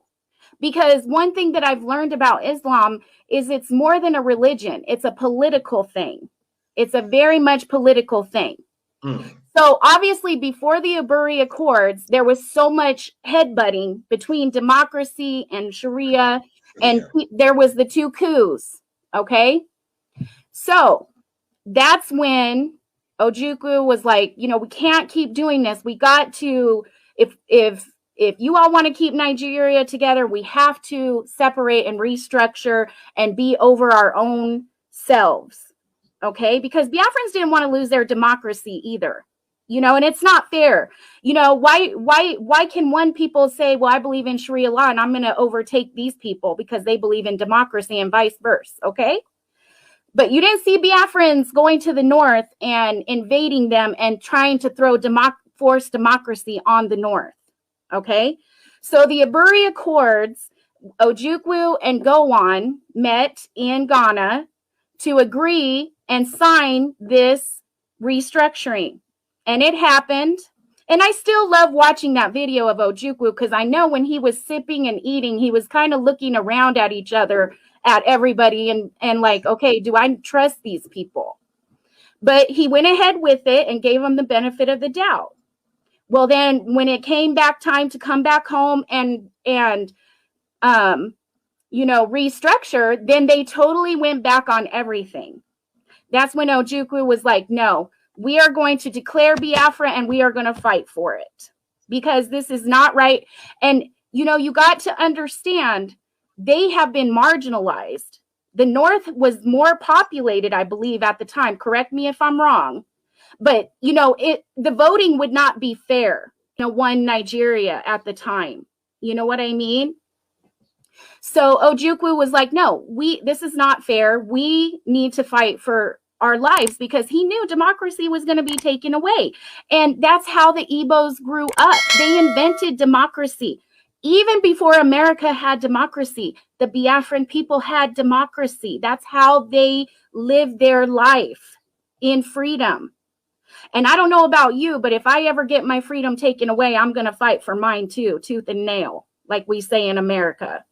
Because one thing that I've learned about Islam is it's more than a religion. It's a political thing. It's a very much political thing. So obviously before the Aburi Accords, there was so much headbutting between democracy and Sharia, and there was the two coups. Okay. So that's when Ojukwu was like, you know, we can't keep doing this. We got to, if you all want to keep Nigeria together, we have to separate and restructure and be over our own selves. Okay, because Biafrans didn't want to lose their democracy either, you know, and it's not fair. You know, why can one people say, well, I believe in Sharia law and I'm going to overtake these people because they believe in democracy and vice versa. Okay, but you didn't see Biafrans going to the north and invading them and trying to throw forced democracy on the north. Okay, so the Aburi Accords, Ojukwu and Gowon met in Ghana to agree and sign this restructuring. And it happened. And I still love watching that video of Ojukwu because I know when he was sipping and eating, he was kind of looking around at each other, at everybody, and like, okay, do I trust these people? But he went ahead with it and gave them the benefit of the doubt. Well, then when it came back time to come back home and you know, restructure, then they totally went back on everything. That's when Ojukwu was like, no, we are going to declare Biafra and we are going to fight for it because this is not right. And, you know, you got to understand they have been marginalized. The North was more populated, I believe, at the time. Correct me if I'm wrong. But, you know, the voting would not be fair. You know, one Nigeria at the time. You know what I mean? So Ojukwu was like, no, this is not fair. We need to fight for our lives because he knew democracy was going to be taken away. And that's how the Igbos grew up. They invented democracy. Even before America had democracy, the Biafran people had democracy. That's how they lived their life in freedom. And I don't know about you, but if I ever get my freedom taken away, I'm going to fight for mine too, tooth and nail, like we say in America.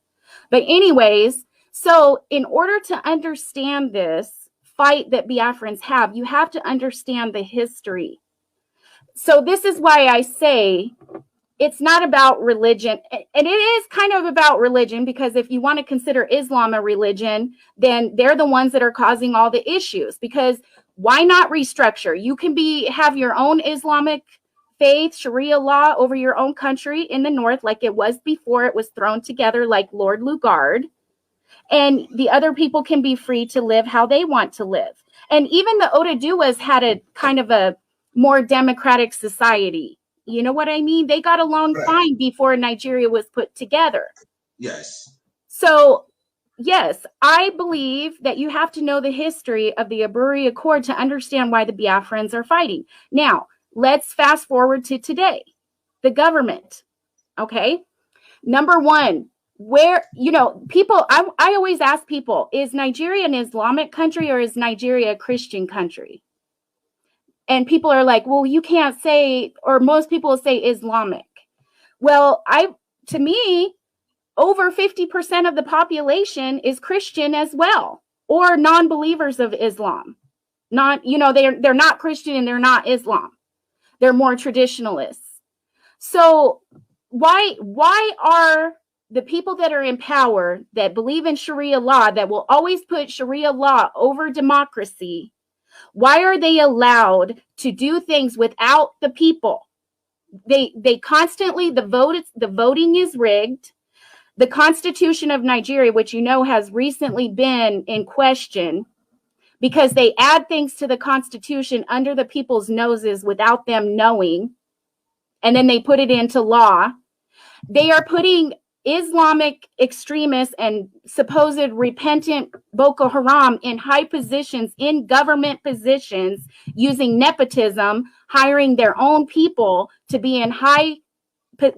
But anyways, so in order to understand this fight that Biafrans have, you have to understand the history. So this is why I say it's not about religion. And it is kind of about religion because if you want to consider Islam a religion, then they're the ones that are causing all the issues. Because why not restructure? You can have your own Islamic faith, Sharia law over your own country in the north, like it was before it was thrown together, like Lord Lugard. And the other people can be free to live how they want to live. And even the Oduduwas had a kind of a more democratic society. You know what I mean? They got along fine before Nigeria was put together. Yes. So, yes, I believe that you have to know the history of the Aburi Accord to understand why the Biafrans are fighting. Now, let's fast forward to today. The government, okay? Number one, where, you know, people, I always ask people, is Nigeria an Islamic country or is Nigeria a Christian country? And people are like, well, you can't say, or most people say Islamic. Well, to me, over 50% of the population is Christian as well, or non-believers of Islam. Not, you know, they're not Christian and they're not Islam. They're more traditionalists. So why are the people that are in power that believe in Sharia law, that will always put Sharia law over democracy, why are they allowed to do things without the people? They constantly, the voting is rigged. The Constitution of Nigeria, which you know has recently been in question because they add things to the Constitution under the people's noses without them knowing, and then they put it into law. They are putting Islamic extremists and supposed repentant Boko Haram in high positions, in government positions, using nepotism, hiring their own people to be in high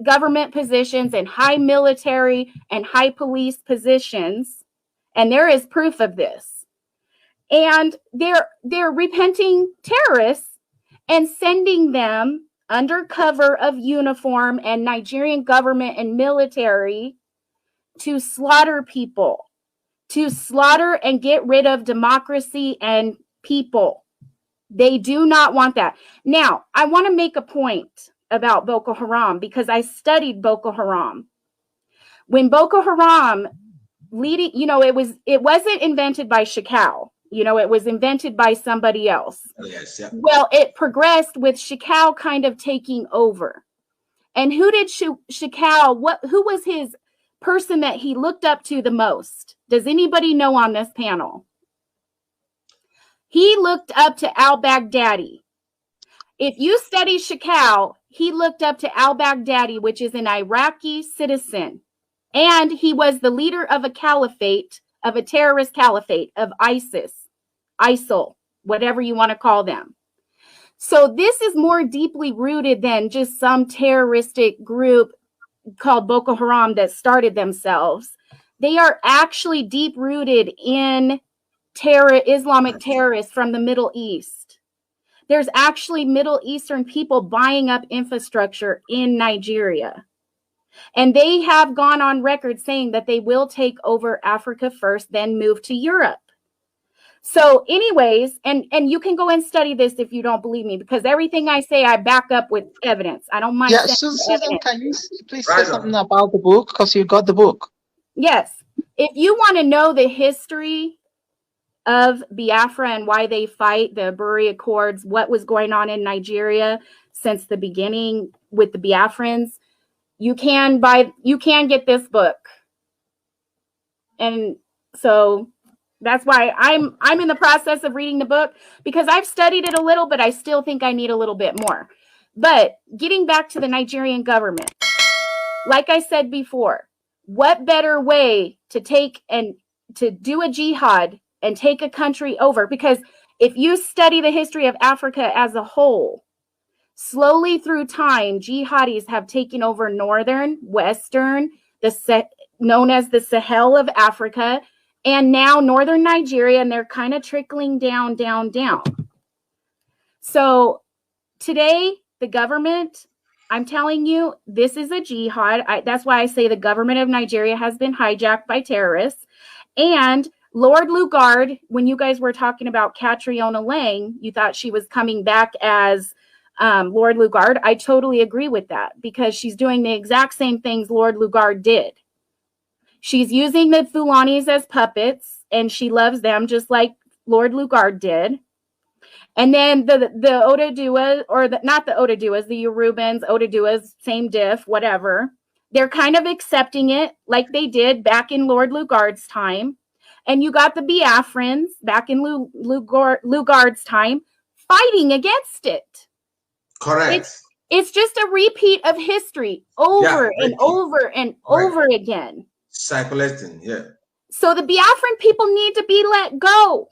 government positions and high military and high police positions. And there is proof of this. And they're repenting terrorists and sending them under cover of uniform and Nigerian government and military to slaughter people, to slaughter and get rid of democracy and people. They do not want that. Now, I want to make a point about Boko Haram because I studied Boko Haram. When Boko Haram leading, you know, it wasn't invented by Shekau. You know, it was invented by somebody else. Yes, yeah. Well, it progressed with Shakal kind of taking over. And who did Shakal, who was his person that he looked up to the most? Does anybody know on this panel? He looked up to al-Baghdadi. If you study Shakal, he looked up to al-Baghdadi, which is an Iraqi citizen. And he was the leader of a caliphate, of a terrorist caliphate, of ISIL, whatever you want to call them. So this is more deeply rooted than just some terroristic group called Boko Haram that started themselves. They are actually deep rooted in Islamic terrorists from the Middle East. There's actually Middle Eastern people buying up infrastructure in Nigeria. And they have gone on record saying that they will take over Africa first, then move to Europe. So anyways, and you can go and study this if you don't believe me, because everything I say, I back up with evidence. I don't mind. Yeah, Susan, can you please say something about the book? Because you got the book. Yes. If you want to know the history of Biafra and why they fight, the Buri Accords, what was going on in Nigeria since the beginning with the Biafrans, you can get this book. And so that's why I'm in the process of reading the book, because I've studied it a little, but I still think I need a little bit more. But getting back to the Nigerian government, like I said before, what better way to take and to do a jihad and take a country over? Because if you study the history of Africa as a whole, slowly through time, jihadis have taken over northern, western, known as the Sahel of Africa, and now northern Nigeria, and they're kind of trickling down. So today, the government, I'm telling you, this is a jihad. That's why I say the government of Nigeria has been hijacked by terrorists. And Lord Lugard, when you guys were talking about Catriona Lang, you thought she was coming back as Lord Lugard. I totally agree with that, because she's doing the exact same things Lord Lugard did. She's using the Fulanis as puppets, and she loves them just like Lord Lugard did. And then the Oduduwa, or not the Oduduwas, the Yorubans, Oduduwas, same diff, whatever. They're kind of accepting it like they did back in Lord Lugard's time. And you got the Biafrans back in Lugard's time fighting against it. Correct. It's just a repeat of history over and over again. Circulating, yeah. So the Biafran people need to be let go.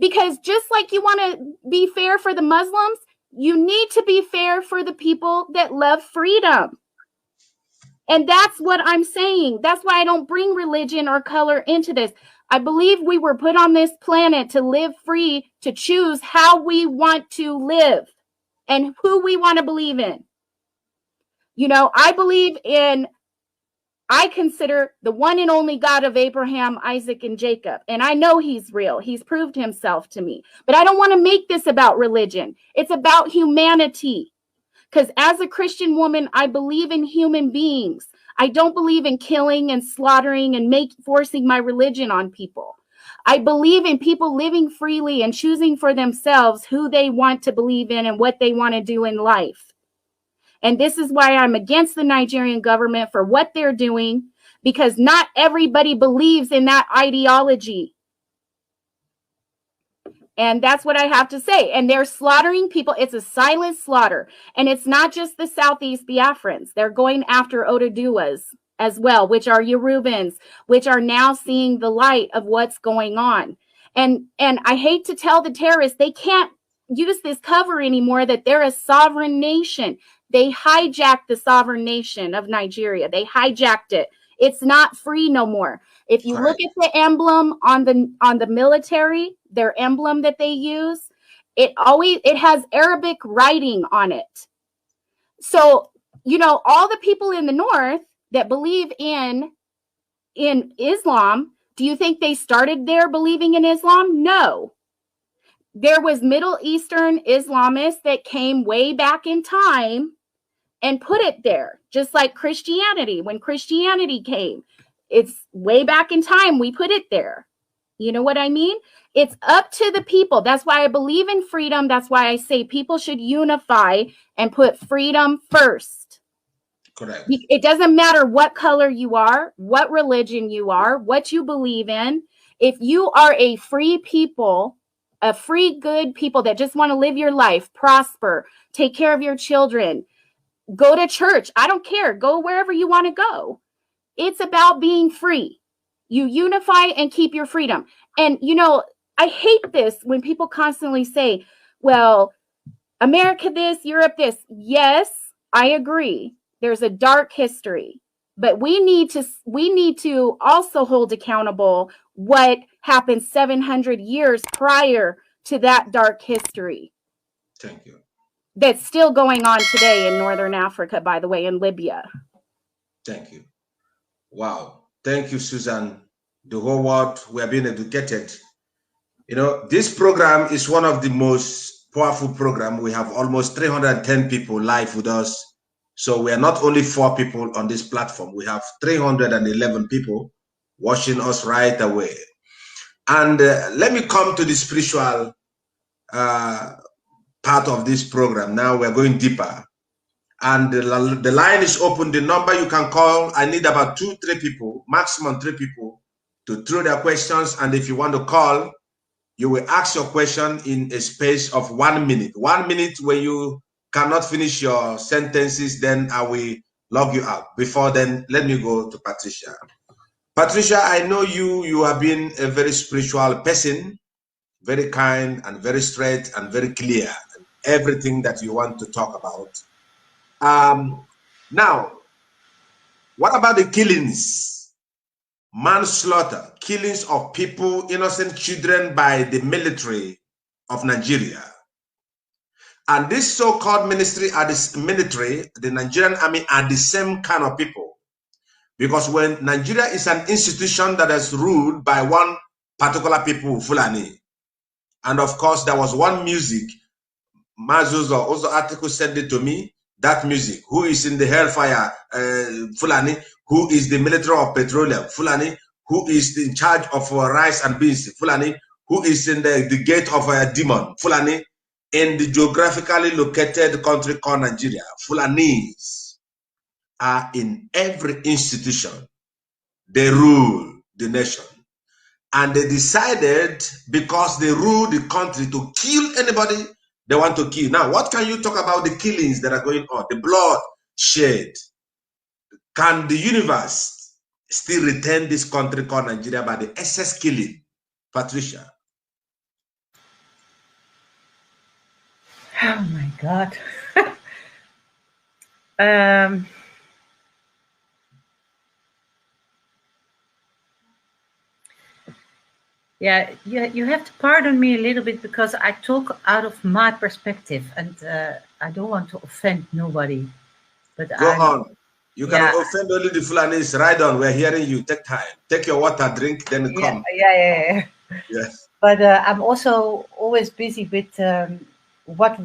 Because just like you want to be fair for the Muslims, you need to be fair for the people that love freedom. And that's what I'm saying. That's why I don't bring religion or color into this. I believe we were put on this planet to live free, to choose how we want to live and who we want to believe in. You know, I consider the one and only God of Abraham, Isaac, and Jacob. And I know he's real. He's proved himself to me. But I don't want to make this about religion. It's about humanity. Because as a Christian woman, I believe in human beings. I don't believe in killing and slaughtering and forcing my religion on people. I believe in people living freely and choosing for themselves who they want to believe in and what they want to do in life. And this is why I'm against the Nigerian government for what they're doing, because not everybody believes in that ideology. And that's what I have to say. And they're slaughtering people. It's a silent slaughter. And it's not just the Southeast Biafrans. They're going after Oduduwas as well, which are Yorubans, which are now seeing the light of what's going on. And I hate to tell the terrorists, they can't use this cover anymore, that they're a sovereign nation. They hijacked the sovereign nation of Nigeria. They hijacked it. It's not free no more. If you look at the emblem on the military, their emblem that they use, it has Arabic writing on it. So, you know, all the people in the north that believe in Islam, do you think they started there believing in Islam? No. There was Middle Eastern Islamists that came way back in time and put it there, just like Christianity. When Christianity came, it's way back in time, we put it there. You know what I mean? It's up to the people. That's why I believe in freedom. That's why I say people should unify and put freedom first. Correct. It doesn't matter what color you are, what religion you are, what you believe in. If you are a free people, a free, good people that just want to live your life, prosper, take care of your children, go to church. I don't care. Go wherever you want to go. It's about being free. You unify and keep your freedom. And, you know, I hate this when people constantly say, well, America this, Europe this. Yes, I agree. There's a dark history, but we need to also hold accountable what happened 700 years prior to that dark history. Thank you. That's still going on today in Northern Africa, by the way, in Libya. Thank you. Wow. Thank you, Susan. The whole world, we are being educated. You know, this program is one of the most powerful programs. We have almost 310 people live with us. So we are not only 4 people on this platform. We have 311 people watching us right away. And let me come to the spiritual part of this program. Now we're going deeper. And the line is open. The number you can call, I need about 2-3 people, maximum 3 people, to throw their questions. And if you want to call, you will ask your question in a space of 1 minute. 1 minute where you cannot finish your sentences, then I will log you out. Before then, let me go to Patricia. Patricia, I know you have been a very spiritual person, very kind and very straight and very clear. Everything that you want to talk about. Now, what about the killings, manslaughter, killings of people, innocent children by the military of Nigeria? And this so-called military, the Nigerian army, are the same kind of people. Because when Nigeria is an institution that is ruled by one particular people, Fulani, and of course there was one music, Mazi also article sent it to me, that music, who is in the hellfire, Fulani, who is the military of petroleum, Fulani, who is in charge of rice and beans, Fulani, who is in the gate of a demon, Fulani, in the geographically located country called Nigeria. Fulanis are in every institution. They rule the nation. And they decided, because they rule the country, to kill anybody they want to kill. Now, what can you talk about the killings that are going on? The blood shed. Can the universe still retain this country called Nigeria by the excess killing? Patricia. Oh my God. Yeah, you have to pardon me a little bit because I talk out of my perspective, and I don't want to offend nobody. But go on. You can offend only the Fulanis. Right on. We're hearing you. Take time. Take your water, drink, then come. Yeah. Yes. But I'm also always busy with what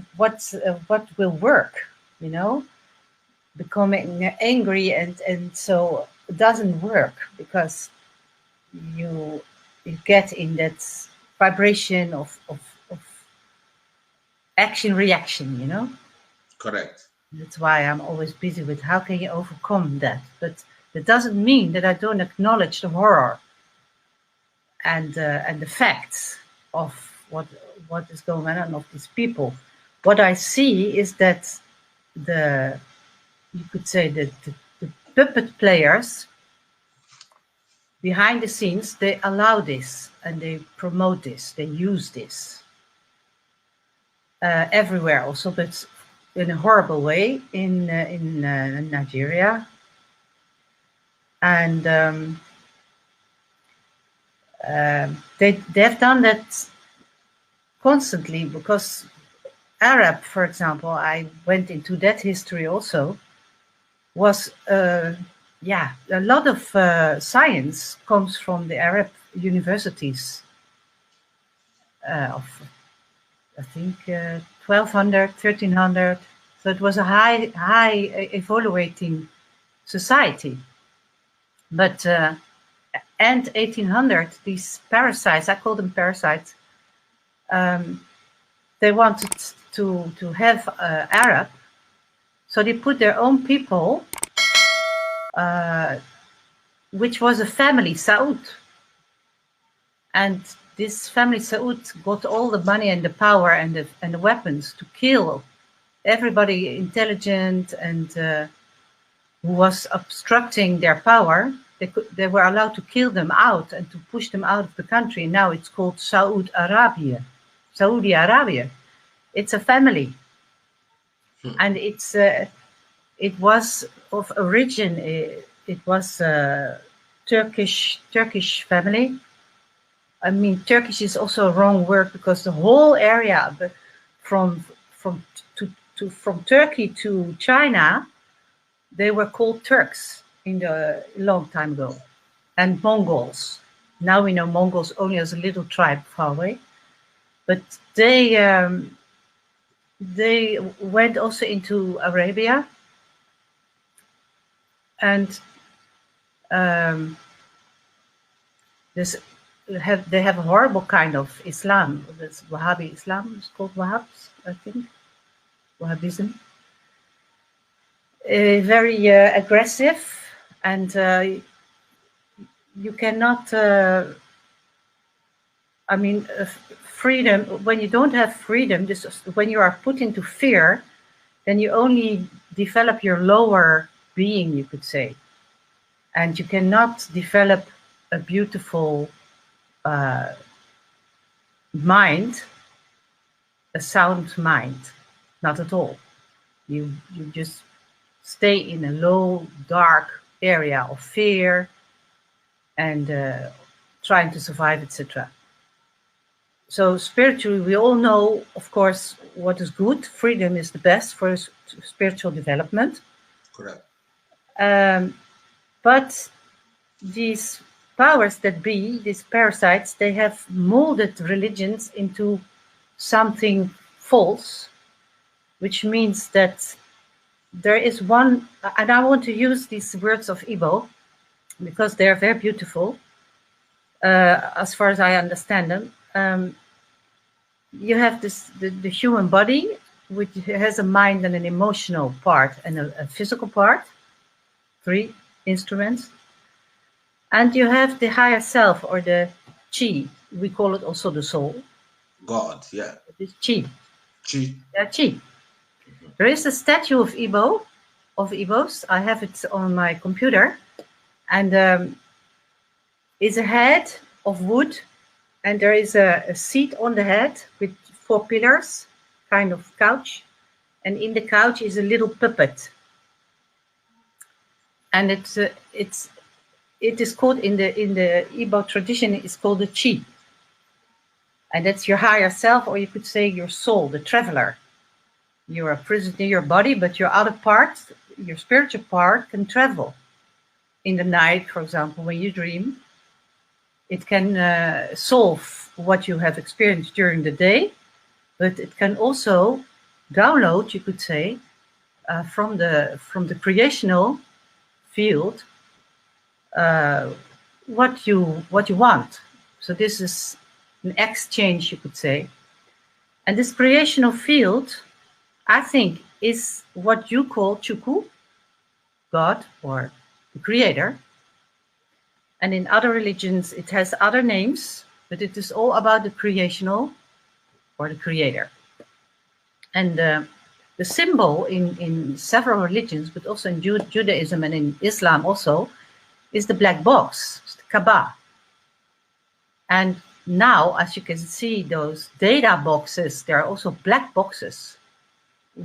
will work. You know, becoming angry and so it doesn't work because you get in that vibration of action reaction, you know. Correct. That's why I'm always busy with how can you overcome that. But that doesn't mean that I don't acknowledge the horror and the facts of what is going on of these people. What I see is that you could say that the puppet players behind the scenes, they allow this and they promote this, they use this everywhere also, but in a horrible way in Nigeria. And they've done that constantly because Arab, for example, I went into that history also, was a lot of science comes from the Arab universities of, I think, 1200, 1300. So it was a high evaluating society. But end 1800, these parasites, I call them parasites, they wanted to have Arab, so they put their own people, which was a family, Saud. And this family, Saud, got all the money and the power and the weapons to kill everybody intelligent and who was obstructing their power. They were allowed to kill them out and to push them out of the country. Now it's called Saudi Arabia. It's a family, and it was of origin. It was a Turkish family. I mean, Turkish is also a wrong word because the whole area, from Turkey to China, they were called Turks in the long time ago, and Mongols. Now we know Mongols only as a little tribe far away, but they went also into Arabia, and they have a horrible kind of Islam. That's Wahhabi Islam. It's called Wahhabs, I think. Wahhabism. Very aggressive, and you cannot. I mean, freedom. When you don't have freedom, when you are put into fear, then you only develop your lower being, you could say, and you cannot develop a beautiful mind, a sound mind, not at all. You just stay in a low, dark area of fear and trying to survive, etc. So spiritually, we all know, of course, what is good. Freedom is the best for spiritual development. Correct. But these powers that be, these parasites, they have molded religions into something false, which means that there is one, and I want to use these words of Igbo because they're very beautiful, as far as I understand them. You have the human body, which has a mind and an emotional part and a physical part, 3 instruments. And you have the higher self, or the chi. We call it also the soul. God, yeah. It's chi. Chi. Yeah, chi. There is a statue of Igbos. I have it on my computer, and it's a head of wood, and there is a seat on the head with 4 pillars, kind of couch, and in the couch is a little puppet, and it is called in the Igbo tradition. It's called the chi, and that's your higher self, or you could say your soul, the traveler. You're a prisoner in your body, but your other part, your spiritual part, can travel. In the night, for example, when you dream, it can solve what you have experienced during the day, but it can also download, you could say, from the creational field what you want. So this is an exchange, you could say, and this creational field, I think, is what you call Chukwu, God, or the creator. And in other religions, it has other names, but it is all about the creational, or the creator. And the symbol in several religions, but also in Judaism and in Islam also, is the black box, the Kaaba. And now, as you can see, those data boxes, there are also black boxes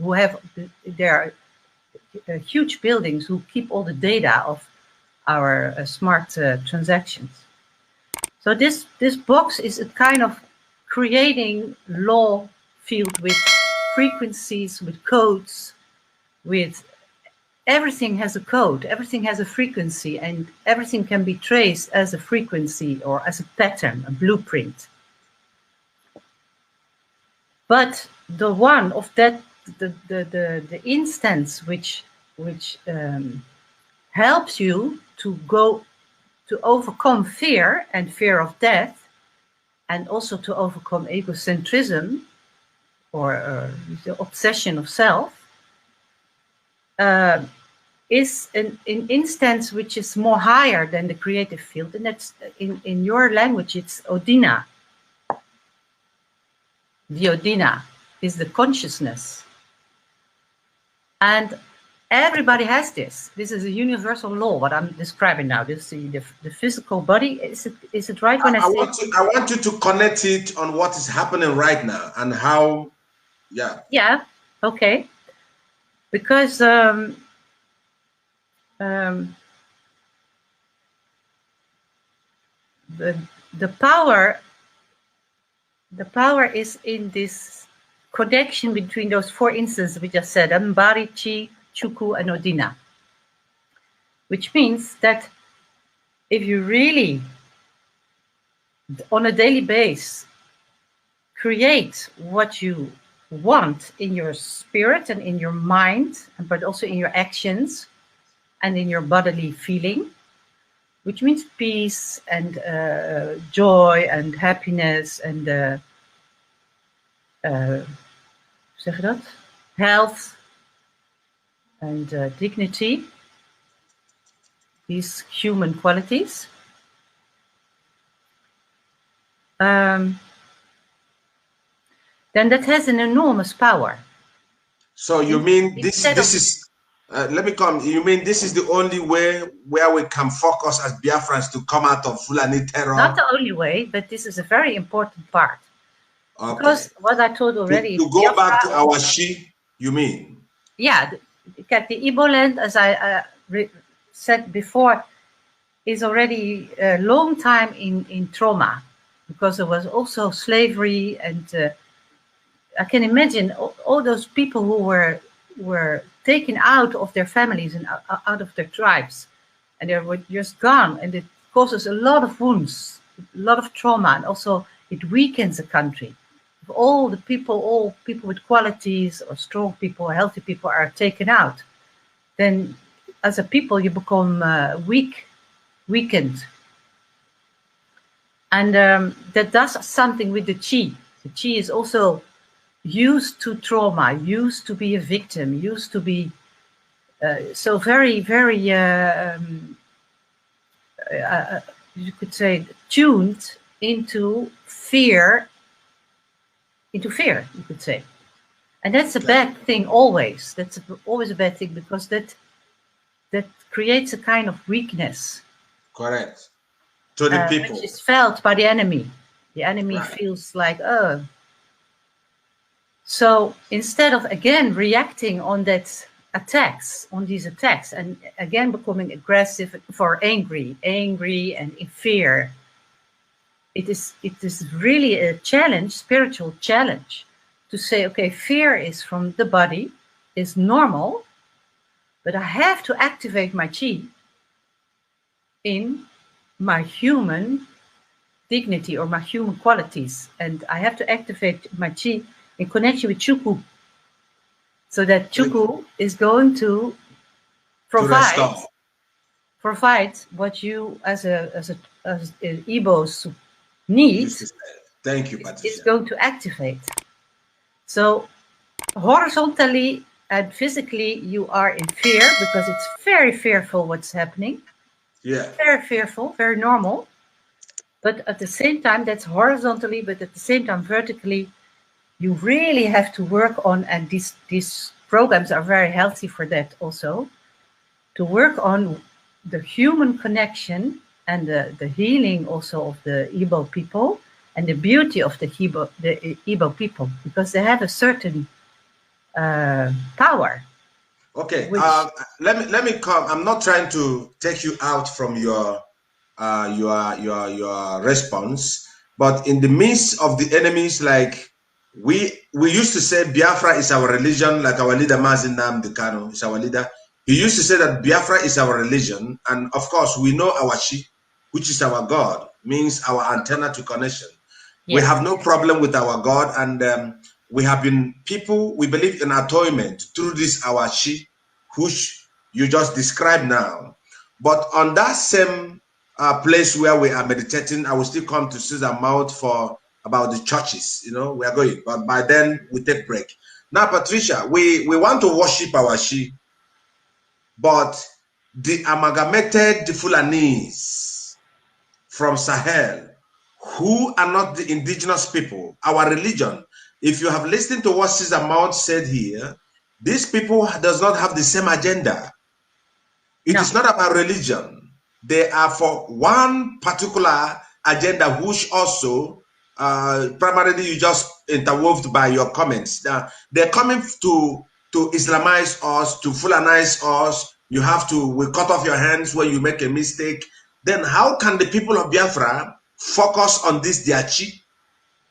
who have their huge buildings who keep all the data of our smart transactions. So this box is a kind of creating law field with frequencies, with codes, with everything has a code, everything has a frequency, and everything can be traced as a frequency or as a pattern, a blueprint. But the one of that, the instance which helps you to go to overcome fear and fear of death, and also to overcome egocentrism or the obsession of self, is an instance which is more higher than the creative field, and that's in your language it's Odina. The Odina is the consciousness, and everybody has this. This is a universal law. What I'm describing now, this the physical body. Is it right when I say? I want you to connect it on what is happening right now and how. Yeah. Yeah. Okay. Because the power is in this connection between those four instances we just said: Mbari, Chi, Chukwu, and Odina. Which means that if you really, on a daily basis, create what you want in your spirit and in your mind, but also in your actions and in your bodily feeling, which means peace and joy and happiness and zeg je dat? Health and dignity, these human qualities. Then that has an enormous power. So you mean this is let me come. You mean this is the only way where we can focus as Biafrans to come out of Fulani terror? Not the only way, but this is a very important part. Okay. Because what I told already, to go back to our Shi, you mean? Yeah, the Igbo land, as I said before, is already a long time in trauma, because there was also slavery, and I can imagine all those people who were taken out of their families and out of their tribes, and they were just gone, and it causes a lot of wounds, a lot of trauma, and also it weakens a country. If all people with qualities or strong people or healthy people are taken out, then as a people you become weakened. And that does something with the chi. The chi is also used to trauma, used to be a victim, used to be so very, very, you could say, tuned into fear, you could say. And that's a bad thing always. That's always a bad thing, because that creates a kind of weakness. Correct. To the people. Which is felt by the enemy. The enemy feels like, oh. So instead of again reacting on these attacks, and again becoming aggressive or angry and in fear, it is really a challenge, spiritual challenge, to say, okay, fear is from the body, is normal, but I have to activate my chi in my human dignity or my human qualities, and I have to activate my chi in connection with Chukwu, so that Chukwu is going to provide what you as Igbos need. Thank you, Patricia. Is going to activate. So horizontally and physically you are in fear, because it's very fearful what's happening. Yeah. Very fearful, very normal. But at the same time, that's horizontally, but at the same time vertically, you really have to work on, and these programs are very healthy for that also, to work on the human connection and the healing also of the Igbo people, and the beauty of the Igbo people, because they have a certain power. Okay, let me come. I'm not trying to take you out from your response, but in the midst of the enemies, like we used to say Biafra is our religion, like our leader Mazi Nnamdi Kanu is our leader. He used to say that Biafra is our religion, and of course we know our Shi, which is our God, means our antenna to connection. Yes. We have no problem with our God, and we have been people, we believe in atonement through this our Shi, which you just described now. But on that same place where we are meditating. I will still come to Susan Mount for about the churches. You know, we are going, but by then we take break. Now, Patricia, we want to worship our sheep, but the amalgamated Fulanese from Sahel, who are not the indigenous people, our religion. If you have listened to what Caesar Mount said here, these people does not have the same agenda. It is not about religion. They are for one particular agenda, which also primarily you just interwoved by your comments. They're coming to Islamize us, to Fulanize us. You have to, we cut off your hands when you make a mistake. Then how can the people of Biafra focus on this, their chi?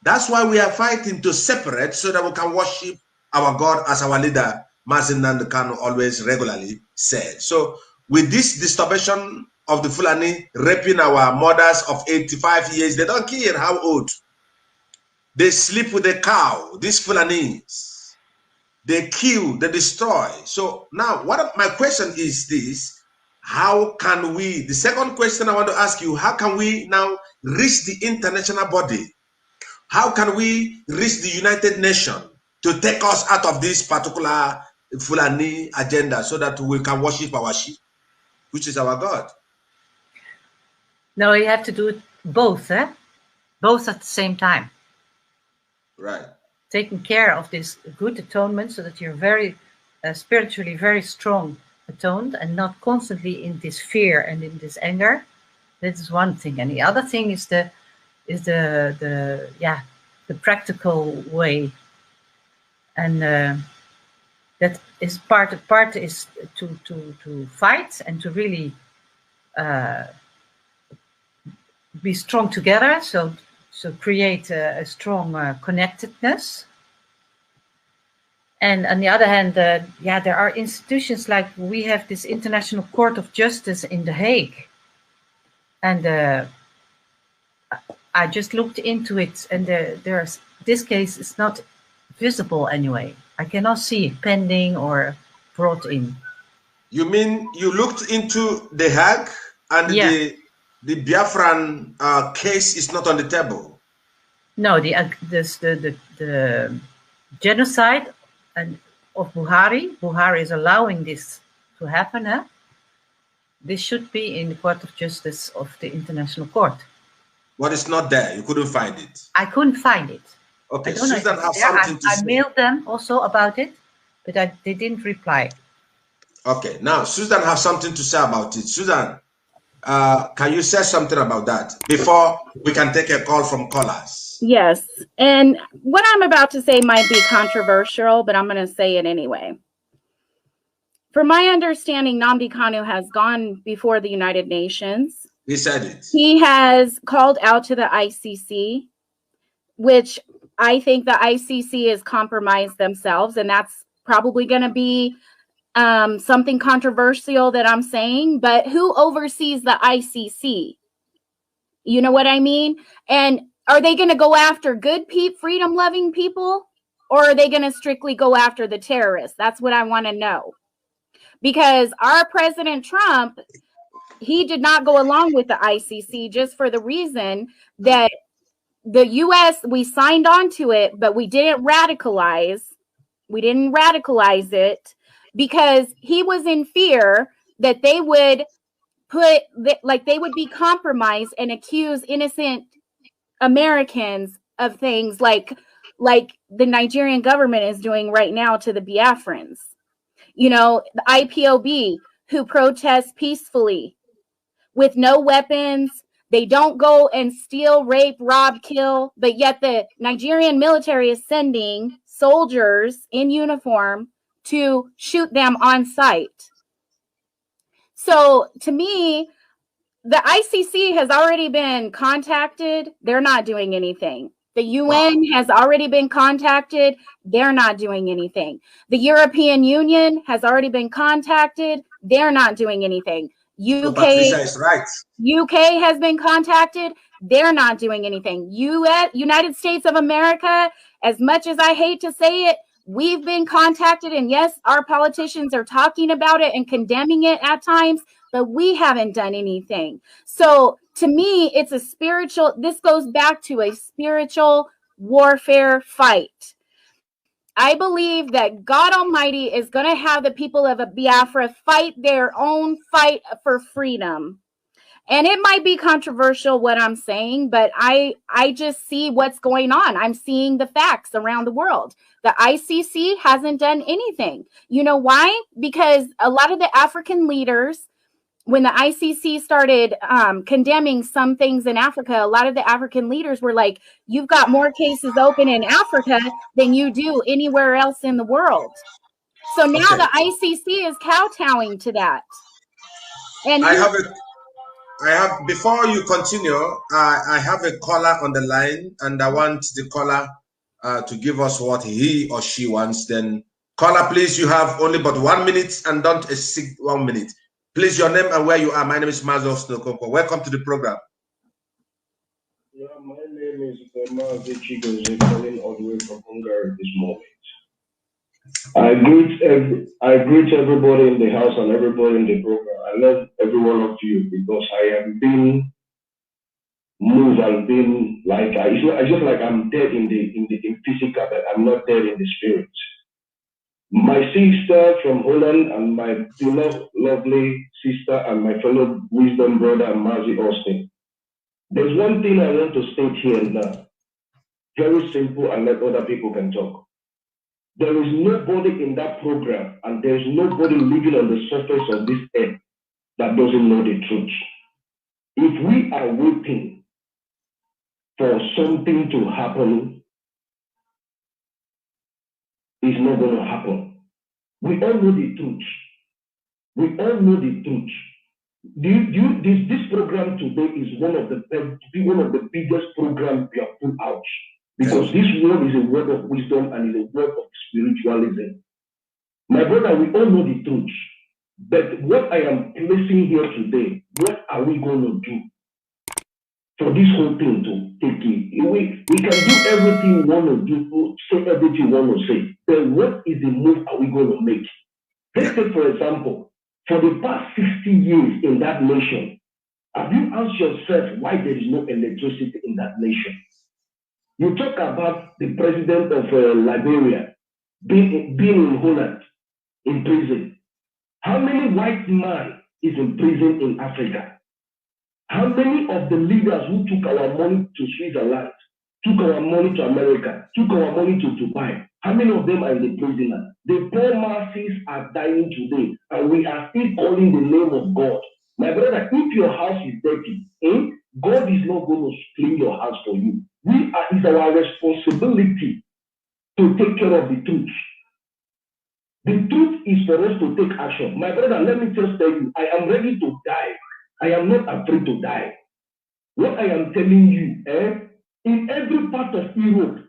That's why we are fighting to separate so that we can worship our God, as our leader, Mazi Nnamdi Kanu, always regularly said. So with this disturbation of the Fulani raping our mothers of 85 years, they don't care how old. They sleep with a cow, these Fulanis. They kill, they destroy. So now, my question is this: how can we, the second question I want to ask you, how can we now reach the international body? How can we reach the United Nations to take us out of this particular Fulani agenda so that we can worship our sheep, which is our God? No, you have to do it both, both at the same time. Right. Taking care of this good atonement so that you're very spiritually very strong atoned and not constantly in this fear and in this anger. That is one thing. And the other thing is the practical way. And that is part is to fight and to really be strong together. So create a strong connectedness. And on the other hand, there are institutions like we have this International Court of Justice in The Hague. And I just looked into it, and this case is not visible anyway. I cannot see it pending or brought in. You mean you looked into The Hague and the Biafran case is not on the table? No, the genocide of Buhari. Buhari is allowing this to happen. This should be in the Court of Justice of the International Court. But it's not there. You couldn't find it. I couldn't find it. Okay, Susan has something to say. I mailed them also about it, but they didn't reply. Okay, now Susan has something to say about it. Susan, can you say something about that before we can take a call from callers? Yes, and what I'm about to say might be controversial, but I'm going to say it anyway. From my understanding, Nnamdi Kanu has gone before the United Nations. He said it. He has called out to the ICC, which I think the ICC has compromised themselves, and that's probably going to be something controversial that I'm saying, but who oversees the ICC? You know what I mean? And are they going to go after good freedom-loving people, or are they going to strictly go after the terrorists? That's what I want to know. Because our President Trump, he did not go along with the ICC just for the reason that the U.S., we signed on to it, but we didn't radicalize. We didn't radicalize it because he was in fear that they would they would be compromised and accuse innocent Americans of things like the Nigerian government is doing right now to the Biafrans. You know, the IPOB who protest peacefully with no weapons. They don't go and steal, rape, rob, kill, but yet the Nigerian military is sending soldiers in uniform to shoot them on sight. So to me, the ICC has already been contacted. They're not doing anything. The UN has already been contacted. They're not doing anything. The European Union has already been contacted. They're not doing anything. UK is right. UK has been contacted. They're not doing anything. United States of America, as much as I hate to say it, we've been contacted. And yes, our politicians are talking about it and condemning it at times. but we haven't done anything. So to me, it's a spiritual, this goes back to a spiritual warfare fight. I believe that God Almighty is going to have the people of Biafra fight their own fight for freedom. And it might be controversial what I'm saying, but I just see what's going on. I'm seeing the facts around the world. The ICC hasn't done anything. You know why? Because a lot of the African leaders, when the ICC started condemning some things in Africa, a lot of the African leaders were like, you've got more cases open in Africa than you do anywhere else in the world. So now the ICC is kowtowing to that. And before you continue, I have a caller on the line, and I want the caller to give us what he or she wants. Then, caller, please, you have only but 1 minute and don't exceed 1 minute. Please, your name and where you are. My name is Mazi of Snokoko. Welcome to the program. Yeah, my name is Mazi, calling all the way from Hungary this moment. I greet everybody in the house and everybody in the program. I love every one of you because I have been moved and been like it's just like I'm dead in physical, but I'm not dead in the spirit. My sister from Holland and my beloved, lovely sister and my fellow wisdom brother Mazi Austin. There's one thing I want to state here and now. Very simple, and let other people can talk. There is nobody in that program, and there is nobody living on the surface of this earth that doesn't know the truth. If we are waiting for something to happen, it's not going to happen. We all know the truth. We all know the truth. This program today is one of the biggest programs we have put out. Because this word is a word of wisdom and is a word of spiritualism. My brother, we all know the truth. But what I am placing here today, what are we going to do for this whole thing to take it? We can do everything we want to do, say everything we want to say. But what is the move are we going to make? Let's say, for example, for the past 60 years in that nation, have you asked yourself why there is no electricity in that nation? You talk about the president of Liberia being in Holland, in prison. How many white men is in prison in Africa? How many of the leaders who took our money to Switzerland, took our money to America, took our money to Dubai, how many of them are in the prison now? The poor masses are dying today, and we are still calling the name of God. My brother, if your house is dirty, God is not going to clean your house for you. It's our responsibility to take care of the truth. The truth is for us to take action. My brother, let me just tell you, I am ready to die. I am not afraid to die. What I am telling you, in every part of Europe,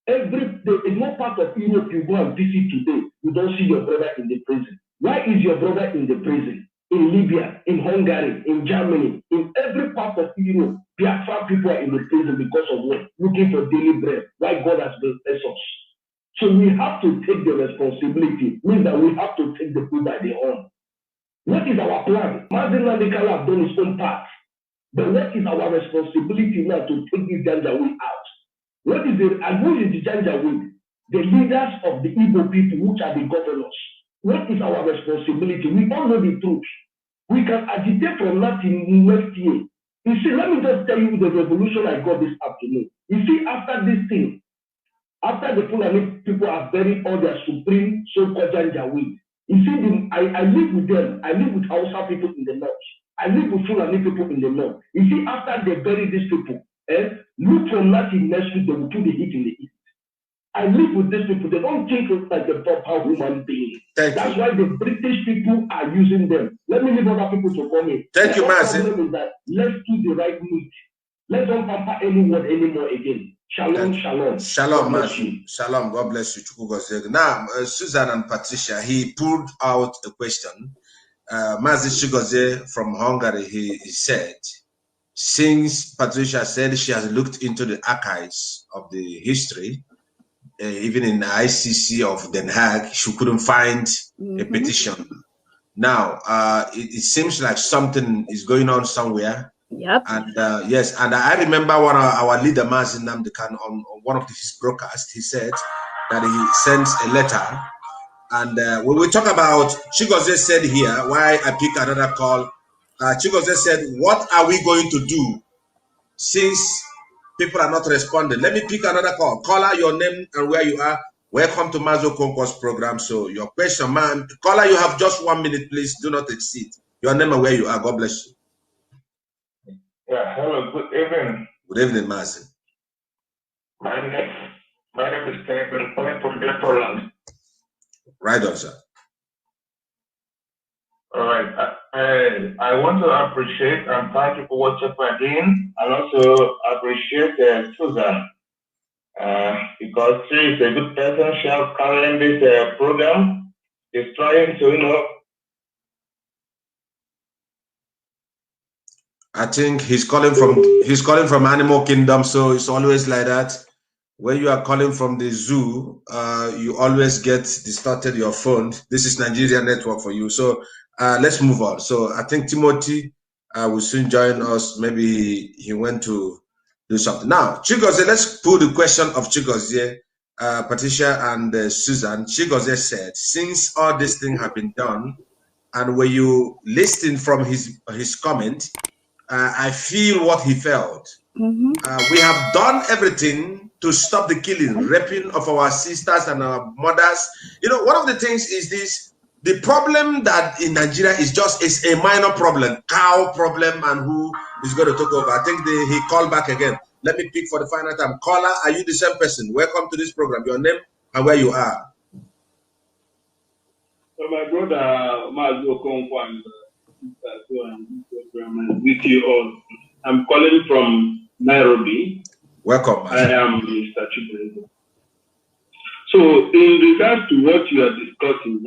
there is no part of Europe you go and visit today, you don't see your brother in the prison. Why is your brother in the prison? In Libya, in Hungary, in Germany, in every part of Europe, Biafra people are in the prison because of what? Looking for daily bread. Why God has blessed us. So we have to take the responsibility, means that we have to take the bull by the horn. What is our plan? Mazi Nnamdi have done his own part. But what is our responsibility now to take this Janjaweed out? What is the Janjaweed? The leaders of the Igbo people, which are the governors. What is our responsibility? We all know the truth. We can agitate from that in next year. You see, let me just tell you the revolution I got this afternoon. You see, after this thing, after the Fulani people have buried all their supreme so-called Janjaweed, you see, I live with them. I live with Hausa people in the north. I live with Fulani people in the north. You see, after they bury these people, look from that in next week, they will put the heat in the east. I live with these people. They don't think it's like a proper human being. That's why the British people are using them. Let me leave other people to come in. Thank you, Mazi. Let's do the right meat. Let's don't pamper anyone anymore again. Shalom, shalom. Shalom, Mazi. Shalom. God bless you. Now, Susan and Patricia, he pulled out a question. Mazi Chigozie from Hungary, he said, since Patricia said she has looked into the archives of the history, even in the ICC of Den Haag, she couldn't find a petition Now, it seems like something is going on somewhere. Yep. And yes, and I remember one of our leader, Mazi Nnamdi, on one of his broadcasts, he said that he sent a letter. And when we talk about, Chigozie said here, why I pick another call, Chigozie said, what are we going to do since people are not responding? Let me pick another call. Caller, your name and where you are. Welcome to Mazo Concourse program. So your question, man. Caller, you have just 1 minute, please. Do not exceed. Your name and where you are. God bless you. Yeah, hello, good evening. Good evening, Mazi. My name is Kevin, calling from Biafra. Right on, sir. All right. I want to appreciate and thank you for what you're doing, and also appreciate Susan because she is a good person. She has carrying this program. She's trying to, I think he's calling from Animal Kingdom, so it's always like that. When you are calling from the zoo, you always get distorted your phone. This is Nigeria network for you. So let's move on. So I think Timothy will soon join us. Maybe he went to do something. Now, Chigozie, let's put the question of Chigozie, Patricia and Susan. Chigozie said, since all these things have been done, and when you listen from his comment, I feel what he felt. Mm-hmm. We have done everything to stop the killing, raping of our sisters and our mothers. You know, one of the things is this, the problem that in Nigeria is a minor problem, cow problem, and who is going to take over. I think he called back again. Let me pick for the final time. Caller, are you the same person? Welcome to this program. Your name and where you are. So my brother, Mazi Okonkwo, with you all. I'm calling from Nairobi. Welcome. I am Mr. Chibueze. So, in regards to what you are discussing,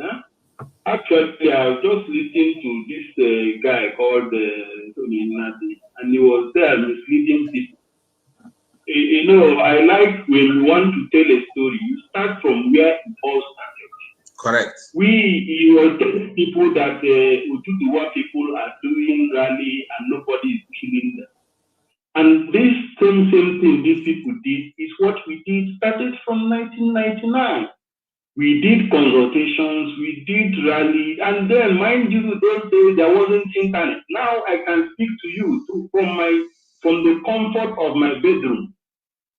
actually, I was just listening to this guy called Nnamdi, and he was there misleading people. You know, I like when you want to tell a story, you start from where it all started. Correct. You will tell people that Oduduwa people are doing rally and nobody is killing them. And this same thing these people did is what we did, started from 1999. We did consultations, we did rally, and then, mind you, those days there wasn't internet. Now I can speak to you from the comfort of my bedroom.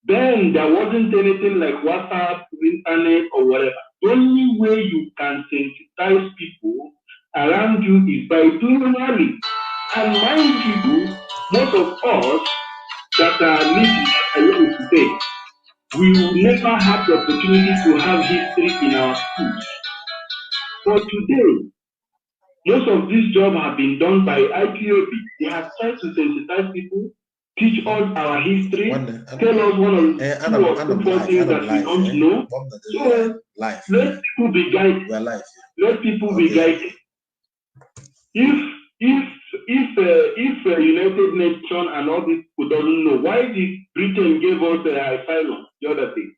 Then there wasn't anything like WhatsApp, internet, or whatever. The only way you can sensitize people around you is by doing rally. And mind you, most of us that are living today, we will never have the opportunity to have history in our schools. But today, most of these jobs have been done by IPOB. They have tried to sensitize people, teach us our history, tell us one of the two or four things that we don't know. So let people be guided. Let people be guided. If United Nations and all these people doesn't know, why did Britain give us asylum the other day?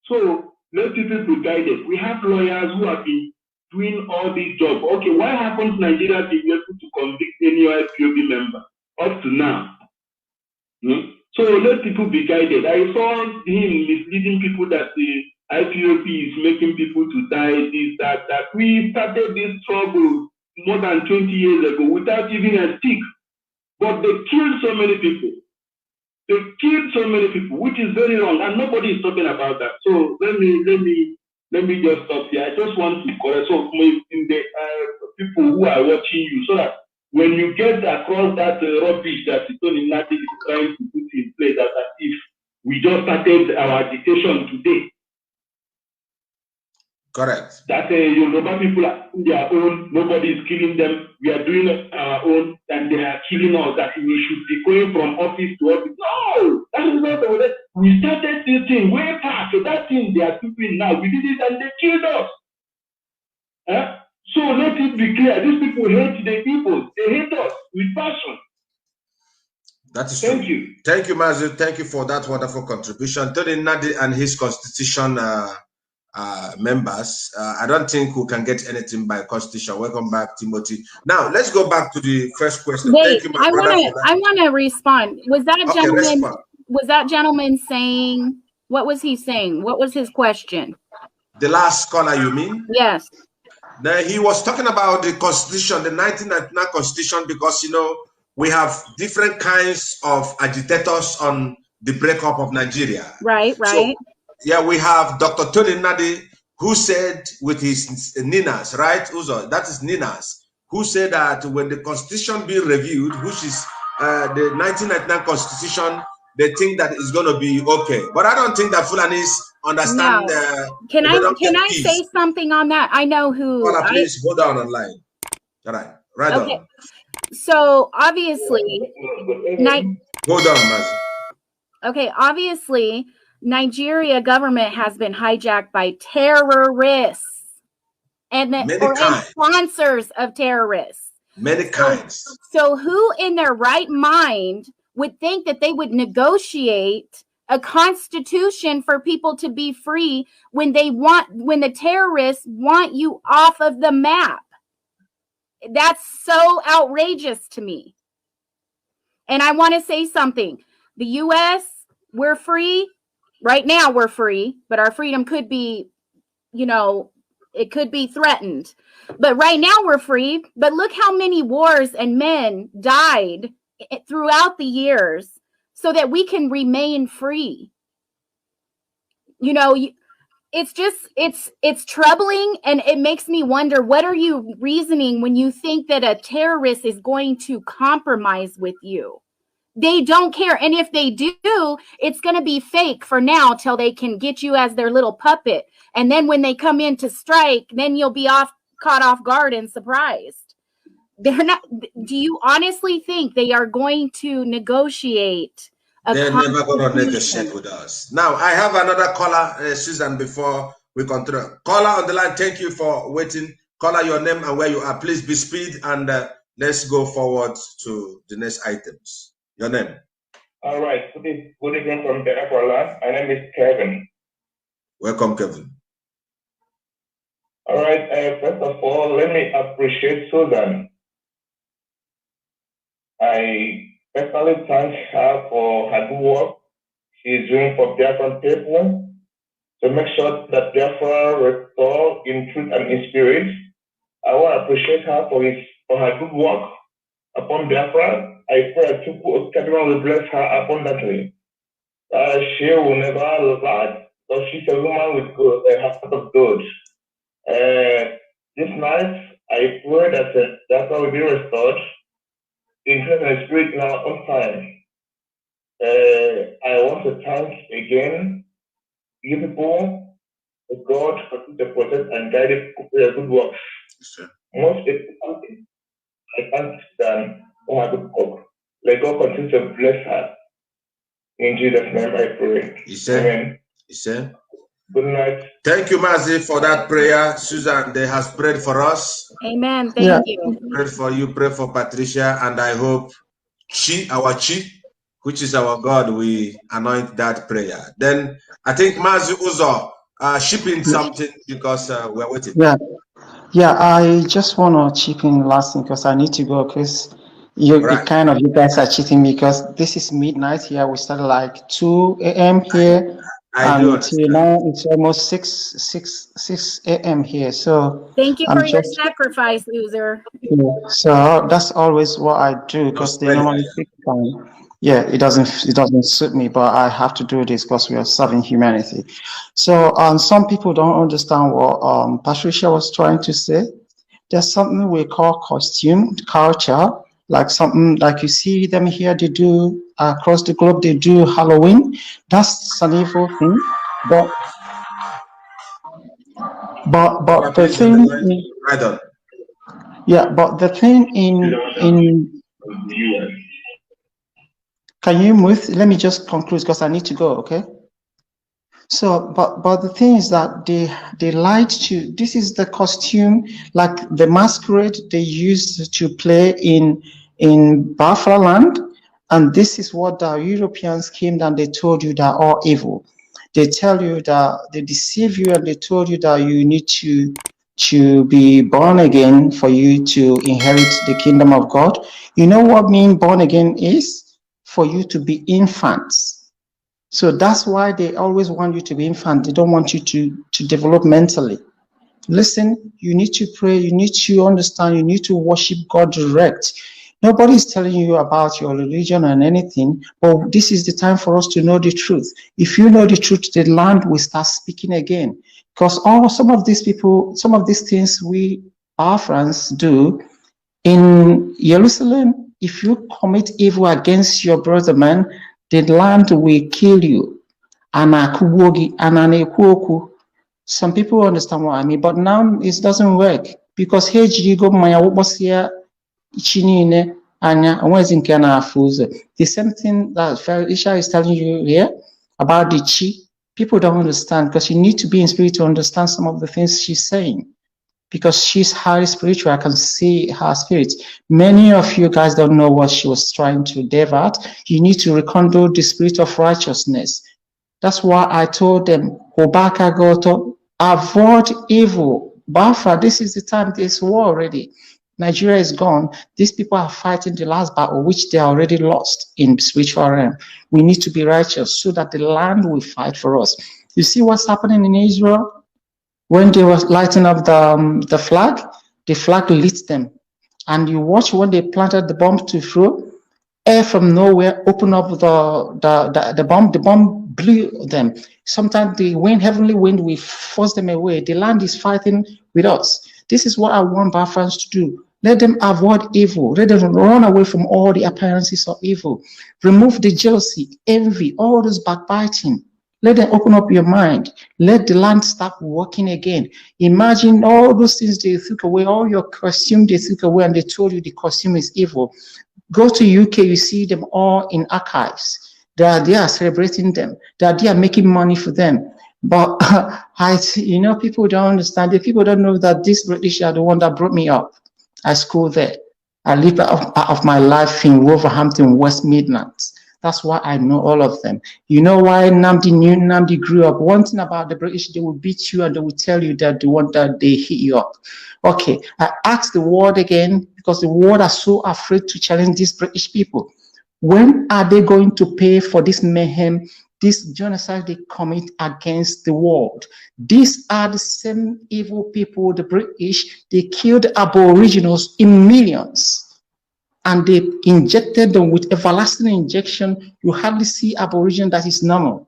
So let people be guided. We have lawyers who have been doing all these jobs. Okay, why haven't Nigeria been able to convict any IPOB member up to now? So let people be guided. I saw him misleading people that the IPOB is making people to die, this, that. We started this struggle more than 20 years ago without even a stick. But they killed so many people. They killed so many people, which is very wrong, and nobody is talking about that. So let me just stop here. I just want to correct some in the people who are watching you, so that when you get across that rubbish that Nnamdi is trying to put in place, that if we just started our agitation today. Correct. That Yoruba people are doing their own, nobody is killing them, we are doing our own, and they are killing us, that we should be going from office to office. No! That is not the way. We started this thing way back. So that thing they are doing now, we did it and they killed us. So let it be clear, these people hate the people. They hate us with passion. That is true. Thank you. Thank you, Mazi. Thank you for that wonderful contribution to the Nnamdi and his constitution members. I don't think we can get anything by constitution. Welcome back, Timothy. Now let's go back to the first question. Wait, Thank you, my brother, for that. I want to respond. Was that Okay, gentleman? respond. Was that gentleman saying? What was he saying? What was his question? The last caller, you mean? Yes. Now, he was talking about the constitution, the 1999 constitution, because we have different kinds of agitators on the breakup of Nigeria. Right. So, yeah, we have Dr. Tony Nnamdi, who said with his Ninas, right? That is Ninas, who said that when the constitution be reviewed, which is the 1999 constitution, they think that it's going to be okay. But I don't think that Fulanis understand. No. Can I say something on that? I know who. Paula, please go down online. All right. Right okay. on. So obviously, go down, Mazi. Okay, obviously, Nigeria government has been hijacked by terrorists and sponsors of terrorists. Many kinds. So who in their right mind would think that they would negotiate a constitution for people to be free when the terrorists want you off of the map? That's so outrageous to me. And I want to say something. The U.S., we're free. Right now we're free, but our freedom could be, it could be threatened. But right now we're free. But look how many wars and men died throughout the years so that we can remain free. It's just, it's troubling, and it makes me wonder, what are you reasoning when you think that a terrorist is going to compromise with you? They don't care. And if they do, it's going to be fake for now till they can get you as their little puppet. And then when they come in to strike, then you'll be caught off guard and surprised. They're not. Do you honestly think they are going to negotiate? They're never going to negotiate with us. Now, I have another caller, Susan, before we continue. Caller on the line, thank you for waiting. Caller, your name and where you are. Please be speed, and let's go forward to the next items. Your name. All right. Good evening from the Biafra. My name is Kevin. Welcome, Kevin. All right. First of all, let me appreciate Susan. I personally thank her for her good work she is doing for Biafran people to make sure that Biafra restore in truth and in spirit. I want to appreciate her for her good work upon Biafra. I pray that everyone will bless her abundantly. She will never lack, because she's a woman with a heart of good. This night, I pray that Biafra will be restored in truth and spirit in our own time. I want to thank again you people, God, for the protect and guide their good works. Sure. Most importantly, I thank them for her good work. Let God continue to bless her. In Jesus' name I pray. Amen. Good night. Thank you, Mazi, for that prayer. Susan, they has prayed for us. Amen. Thank you. Pray for you, pray for Patricia, and I hope our Chi, which is our God, we anoint that prayer. Then I think Mazi Uzo shipping something because we're waiting. Yeah, I just want to chip in last thing because I need to go, because you guys are cheating me, because this is midnight here. We started like 2 a.m. here. Until now it's almost 6 a.m. here. So thank you for your sacrifice, loser. Yeah, so that's always what I do, because they normally take time. Yeah, it doesn't suit me, but I have to do this because we are serving humanity. So some people don't understand what Patricia was trying to say. There's something we call costume culture, like something like you see them here, they do across the globe, they do Halloween. That's an evil thing, but the thing but the thing in can you move? Let me just conclude because I need to go, okay? So, but the thing is that they lied to, this is the costume, like the masquerade they used to play in Biafra land, and this is what the Europeans came and they told you they're all evil. They tell you that they deceive you and they told you that you need to be born again for you to inherit the kingdom of God. You know what being born again is? For you to be infants. So that's why they always want you to be infant. They don't want you to develop mentally. Listen, you need to pray, you need to understand, you need to worship God direct. Nobody is telling you about your religion and anything, but this is the time for us to know the truth. If you know the truth, the land will start speaking again. Because some of these people, some of these things we, our friends, do in Jerusalem, if you commit evil against your brother, man, the land will kill you. Some people understand what I mean, but now it doesn't work because the same thing that Felicia is telling you here about the chi, people don't understand because you need to be in spirit to understand some of the things she's saying. Because she's highly spiritual, I can see her spirit. Many of you guys don't know what she was trying to divert. You need to rekindle the spirit of righteousness. That's why I told them, Obaka Goto, avoid evil. Biafra, this is the time, there's war already. Nigeria is gone. These people are fighting the last battle, which they are already lost in the spiritual realm. We need to be righteous so that the land will fight for us. You see what's happening in Israel? When they were lighting up the flag lit them. And you watch when they planted the bomb to throw, air from nowhere opened up the bomb blew them. Sometimes the heavenly wind will force them away. The land is fighting with us. This is what I want Biafrans to do. Let them avoid evil. Let them run away from all the appearances of evil. Remove the jealousy, envy, all this backbiting. Let them open up your mind. Let the land start working again. Imagine all those things they took away, all your costume they took away, and they told you the costume is evil. Go to UK, you see them all in archives. They are celebrating them. They are making money for them. But people don't understand. The people don't know that this British are the one that brought me up. I schooled there. I lived part of my life in Wolverhampton, West Midlands. That's why I know all of them. You know why Nnamdi grew up? One thing about the British, they will beat you and they will tell you that the one that they hit you up. Okay, I asked the world again because the world are so afraid to challenge these British people. When are they going to pay for this mayhem, this genocide they commit against the world? These are the same evil people, the British, they killed Aboriginals in millions. And they injected them with everlasting injection. You hardly see Aboriginal that is normal.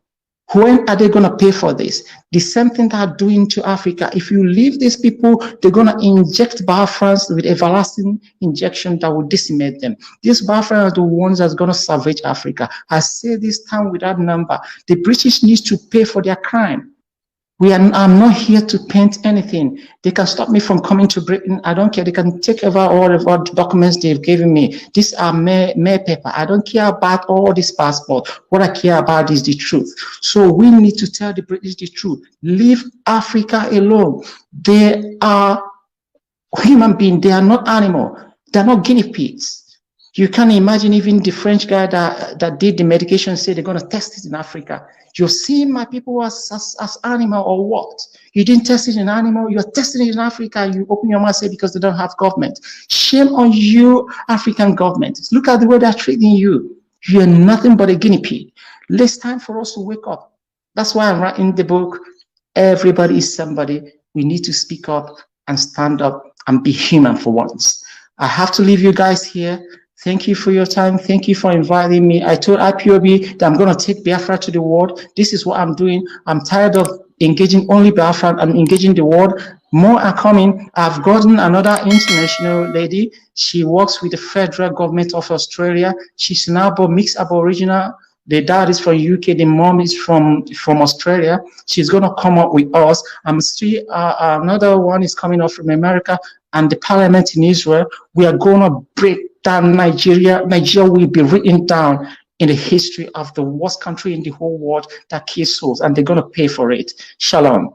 When are they going to pay for this? The same thing they are doing to Africa. If you leave these people, they're going to inject Biafrans with everlasting injection that will decimate them. These Biafrans are the ones that's going to salvage Africa. I say this time without number. The British need to pay for their crime. I'm not here to paint anything. They can stop me from coming to Britain. I don't care. They can take over all of the documents they've given me. These are mere paper. I don't care about all this passport. What I care about is the truth. So we need to tell the British the truth. Leave Africa alone. They are human beings. They are not animal. They're not guinea pigs. You can't imagine even the French guy that did the medication say they're going to test it in Africa. You're seeing my people as animal or what? You didn't test it in animal, you're testing it in Africa, you open your mouth and say because they don't have government. Shame on you, African government. Look at the way they're treating you. You're nothing but a guinea pig. It's time for us to wake up. That's why I'm writing the book, Everybody is Somebody. We need to speak up and stand up and be human for once. I have to leave you guys here. Thank you for your time. Thank you for inviting me. I told IPOB that I'm going to take Biafra to the world. This is what I'm doing. I'm tired of engaging only Biafra. I'm engaging the world. More are coming. I've gotten another international lady. She works with the federal government of Australia. She's now mixed Aboriginal. The dad is from UK. The mom is from Australia. She's going to come up with us. I'm still, another one is coming up from America and the parliament in Israel. We are going to break down Nigeria. Nigeria will be written down in the history of the worst country in the whole world that kills souls, and they're going to pay for it. Shalom.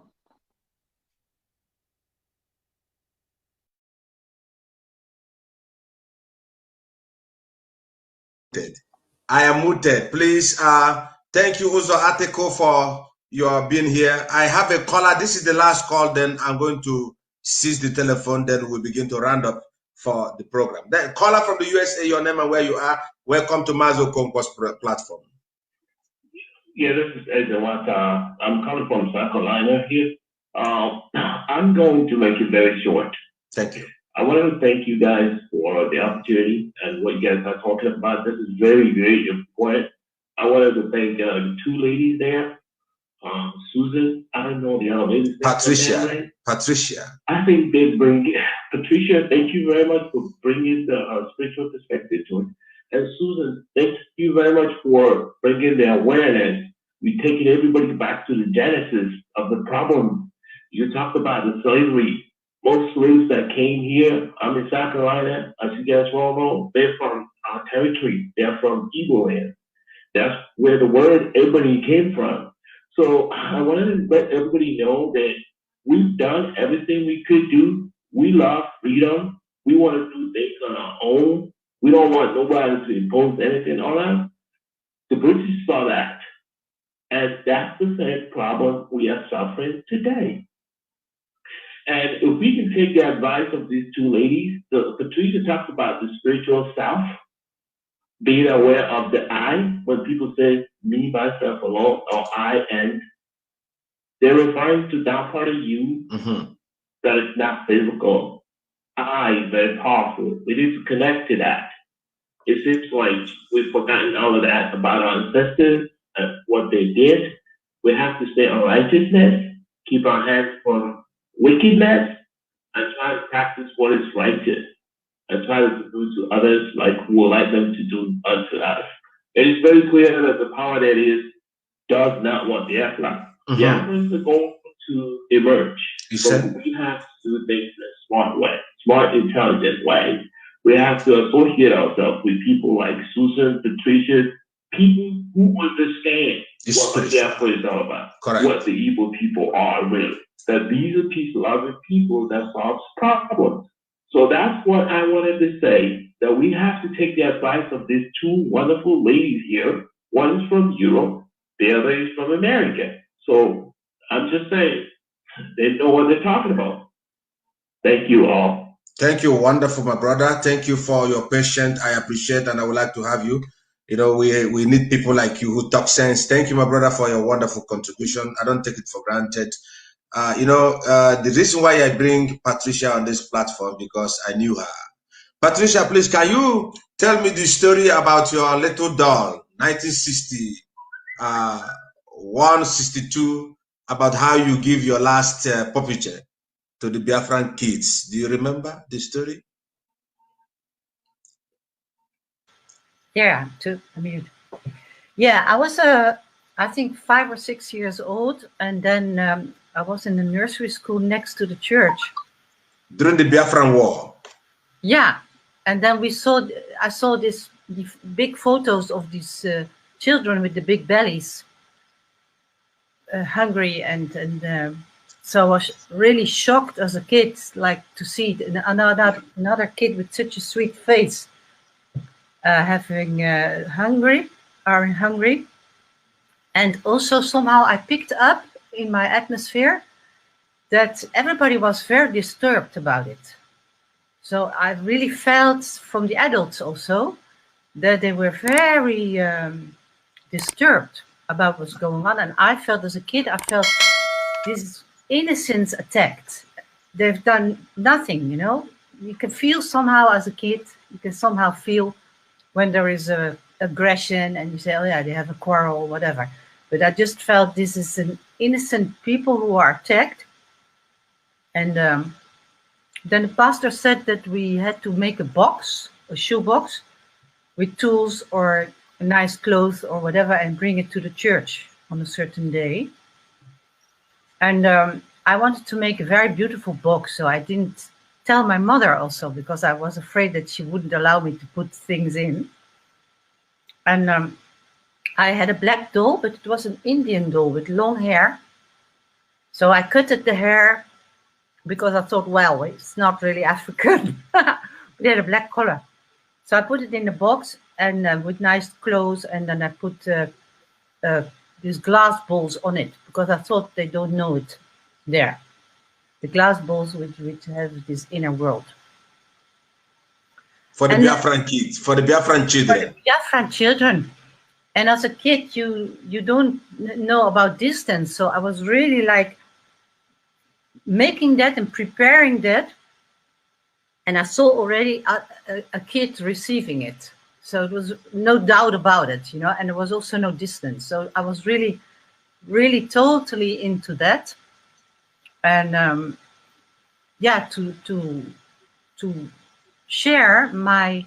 I am muted. Please, thank you, Uzo Ateko, for your being here. I have a caller. This is the last call. Then I'm going to seize the telephone. Then we'll begin to round up for the program. The caller from the USA, your name and where you are. Welcome to Mazi Okonkwo's platform. Yeah, this is Edo Rivers. I'm calling from South Carolina here. I'm going to make it very short. Thank you. I want to thank you guys for the opportunity and what you guys are talking about. This is very, very important. I wanted to thank the two ladies there. Susan, I don't know the other lady's name. Patricia. Patricia. I think they bring, Patricia, thank you very much for bringing the spiritual perspective to it. And Susan, thank you very much for bringing the awareness. We're taking everybody back to the genesis of the problem. You talked about the slavery. Most slaves that came here, I'm in South Carolina, as you guys well know, they're from our territory. They're from Igbo land. That's where the word ebony came from. So I wanted to let everybody know that we've done everything we could do. We love freedom. We want to do things on our own. We don't want nobody to impose anything on us. The British saw that. And that's the same problem we are suffering today. And if we can take the advice of these two ladies, Patricia talked about the spiritual self, being aware of the I. When people say me, myself alone, or I and, they're referring to that part of you that is not physical. I is very powerful. We need to connect to that. It seems like we've forgotten all of that about our ancestors and what they did. We have to stay on righteousness, keep our hands from wickedness, and try to practice what is righteous, and try to do to others like we would like them to do unto us. It is very clear that the power that is does not want the Biafra. The Biafrans are going to emerge. But we have to do things in a smart way, smart, intelligent way. We have to associate ourselves with people like Susan, Patricia, people who understand what the Biafra is all about, what the evil people are really. That these are peace-loving people that solves problems. So that's what I wanted to say, that we have to take the advice of these two wonderful ladies here. One is from Europe, the other is from America. So I'm just saying, they know what they're talking about. Thank you all. Thank you. Wonderful, my brother. Thank you for your patience. I appreciate and I would like to have you. You know, we need people like you who talk sense. Thank you, my brother, for your wonderful contribution. I don't take it for granted. The reason why I bring Patricia on this platform, because I knew her. Patricia, please, can you tell me the story about your little doll, 1960, 162, about how you give your last puppet to the Biafran kids? Do you remember the story? Yeah, I was I think 5 or 6 years old, and then I was in the nursery school next to the church during the Biafran War. Yeah, and then I saw these big photos of these children with the big bellies, hungry, and so I was really shocked as a kid, like to see another kid with such a sweet face having hungry, and also somehow I picked up in my atmosphere that everybody was very disturbed about it. So I really felt from the adults also that they were very disturbed about what's going on. And I felt as a kid, this innocence attacked. They've done nothing, you know. You can feel somehow as a kid, you can somehow feel when there is a aggression and you say, oh yeah, they have a quarrel or whatever. But I just felt this is an innocent people who are attacked. And then the pastor said that we had to make a box, a shoebox, with tools or nice clothes or whatever, and bring it to the church on a certain day. And I wanted to make a very beautiful box, so I didn't tell my mother also, because I was afraid that she wouldn't allow me to put things in. And I had a black doll, but it was an Indian doll with long hair. So I cut the hair because I thought, well, it's not really African. It had a black color. So I put it in the box and with nice clothes, and then I put these glass balls on it, because I thought they don't know it there. The glass balls which have this inner world. For the Biafran kids, for the Biafran children. For the Biafran children. And as a kid, you don't know about distance. So I was really like making that and preparing that. And I saw already a kid receiving it. So it was no doubt about it, you know, and there was also no distance. So I was really, really totally into that. And yeah, to share my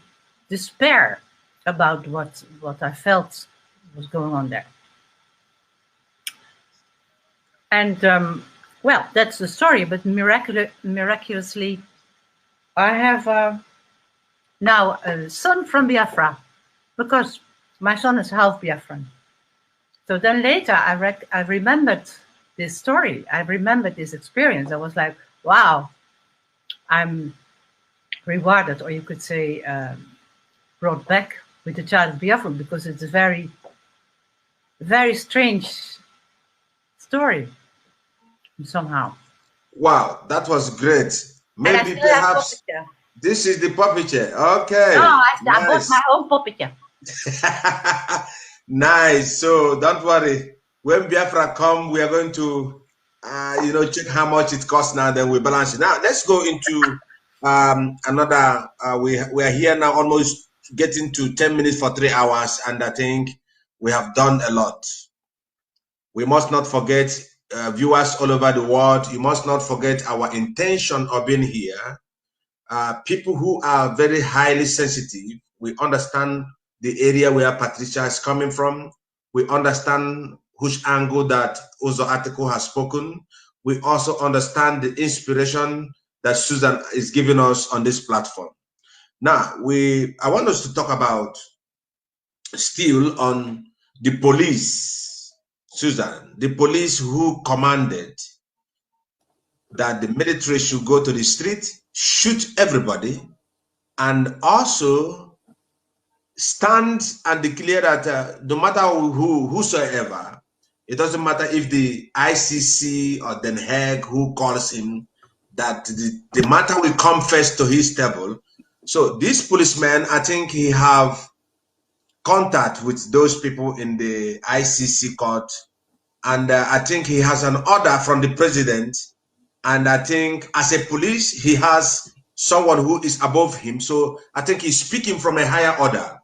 despair about what I felt was going on there. And well, that's the story, but miraculously, I have now a son from Biafra, because my son is half Biafran. So then later I remembered this story. I remembered this experience. I was like, wow, I'm rewarded, or you could say brought back with the child of Biafra, because it's a very, very strange story somehow. Wow, that was great. Maybe perhaps this is the puppet chair. Okay. No, I bought my own puppet chair. Nice. So don't worry. When Biafra come, we are going to, you know, check how much it costs now. Then we balance it. Now let's go into another. We are here now, almost getting to 10 minutes for 3 hours, and I think we have done a lot. We must not forget viewers all over the world. You must not forget our intention of being here. People who are very highly sensitive, we understand the area where Patricia is coming from. We understand which angle that Ozo article has spoken. We also understand the inspiration that Susan is giving us on this platform. Now, I want us to talk about still on the police, Susan, the police who commanded that the military should go to the street, shoot everybody, and also stand and declare that no matter whosoever, it doesn't matter if the ICC or Den Haag who calls him, that the matter will come first to his table. So this policeman, I think he have contact with those people in the ICC court, and I think he has an order from the president. And I think as a police, he has someone who is above him. So I think he's speaking from a higher order.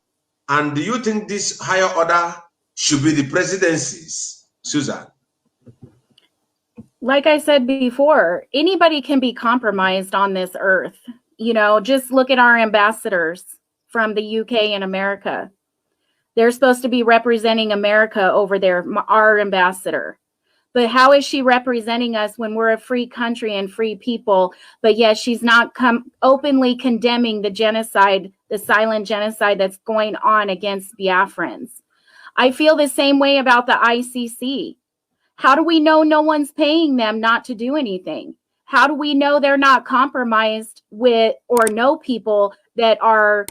And do you think this higher order should be the presidency's, Susan? Like I said before, anybody can be compromised on this earth. You know, just look at our ambassadors from the UK and America. They're supposed to be representing America over there, our ambassador. But how is she representing us when we're a free country and free people? But yet she's not openly condemning the genocide, the silent genocide that's going on against Biafrans. I feel the same way about the ICC. How do we know no one's paying them not to do anything? How do we know they're not compromised with, or know people that are,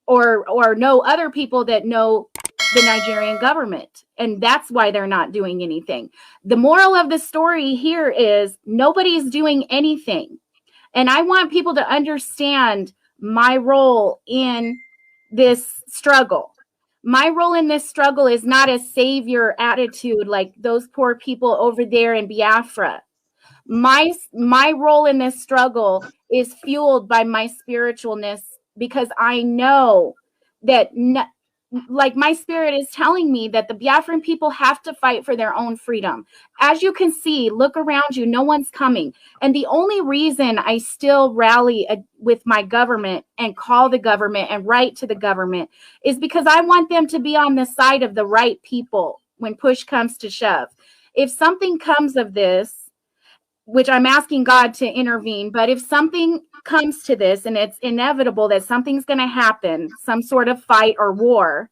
or know other people that know the Nigerian government? And that's why they're not doing anything. The moral of the story here is nobody's doing anything. And I want people to understand my role in this struggle. My role in this struggle is not a savior attitude like those poor people over there in Biafra. My role in this struggle is fueled by my spiritualness, because I know that like my spirit is telling me that the Biafran people have to fight for their own freedom. As you can see, look around you, no one's coming. And the only reason I still rally with my government and call the government and write to the government is because I want them to be on the side of the right people when push comes to shove. If something comes of this, which I'm asking God to intervene, but if something comes to this and it's inevitable that something's going to happen, some sort of fight or war,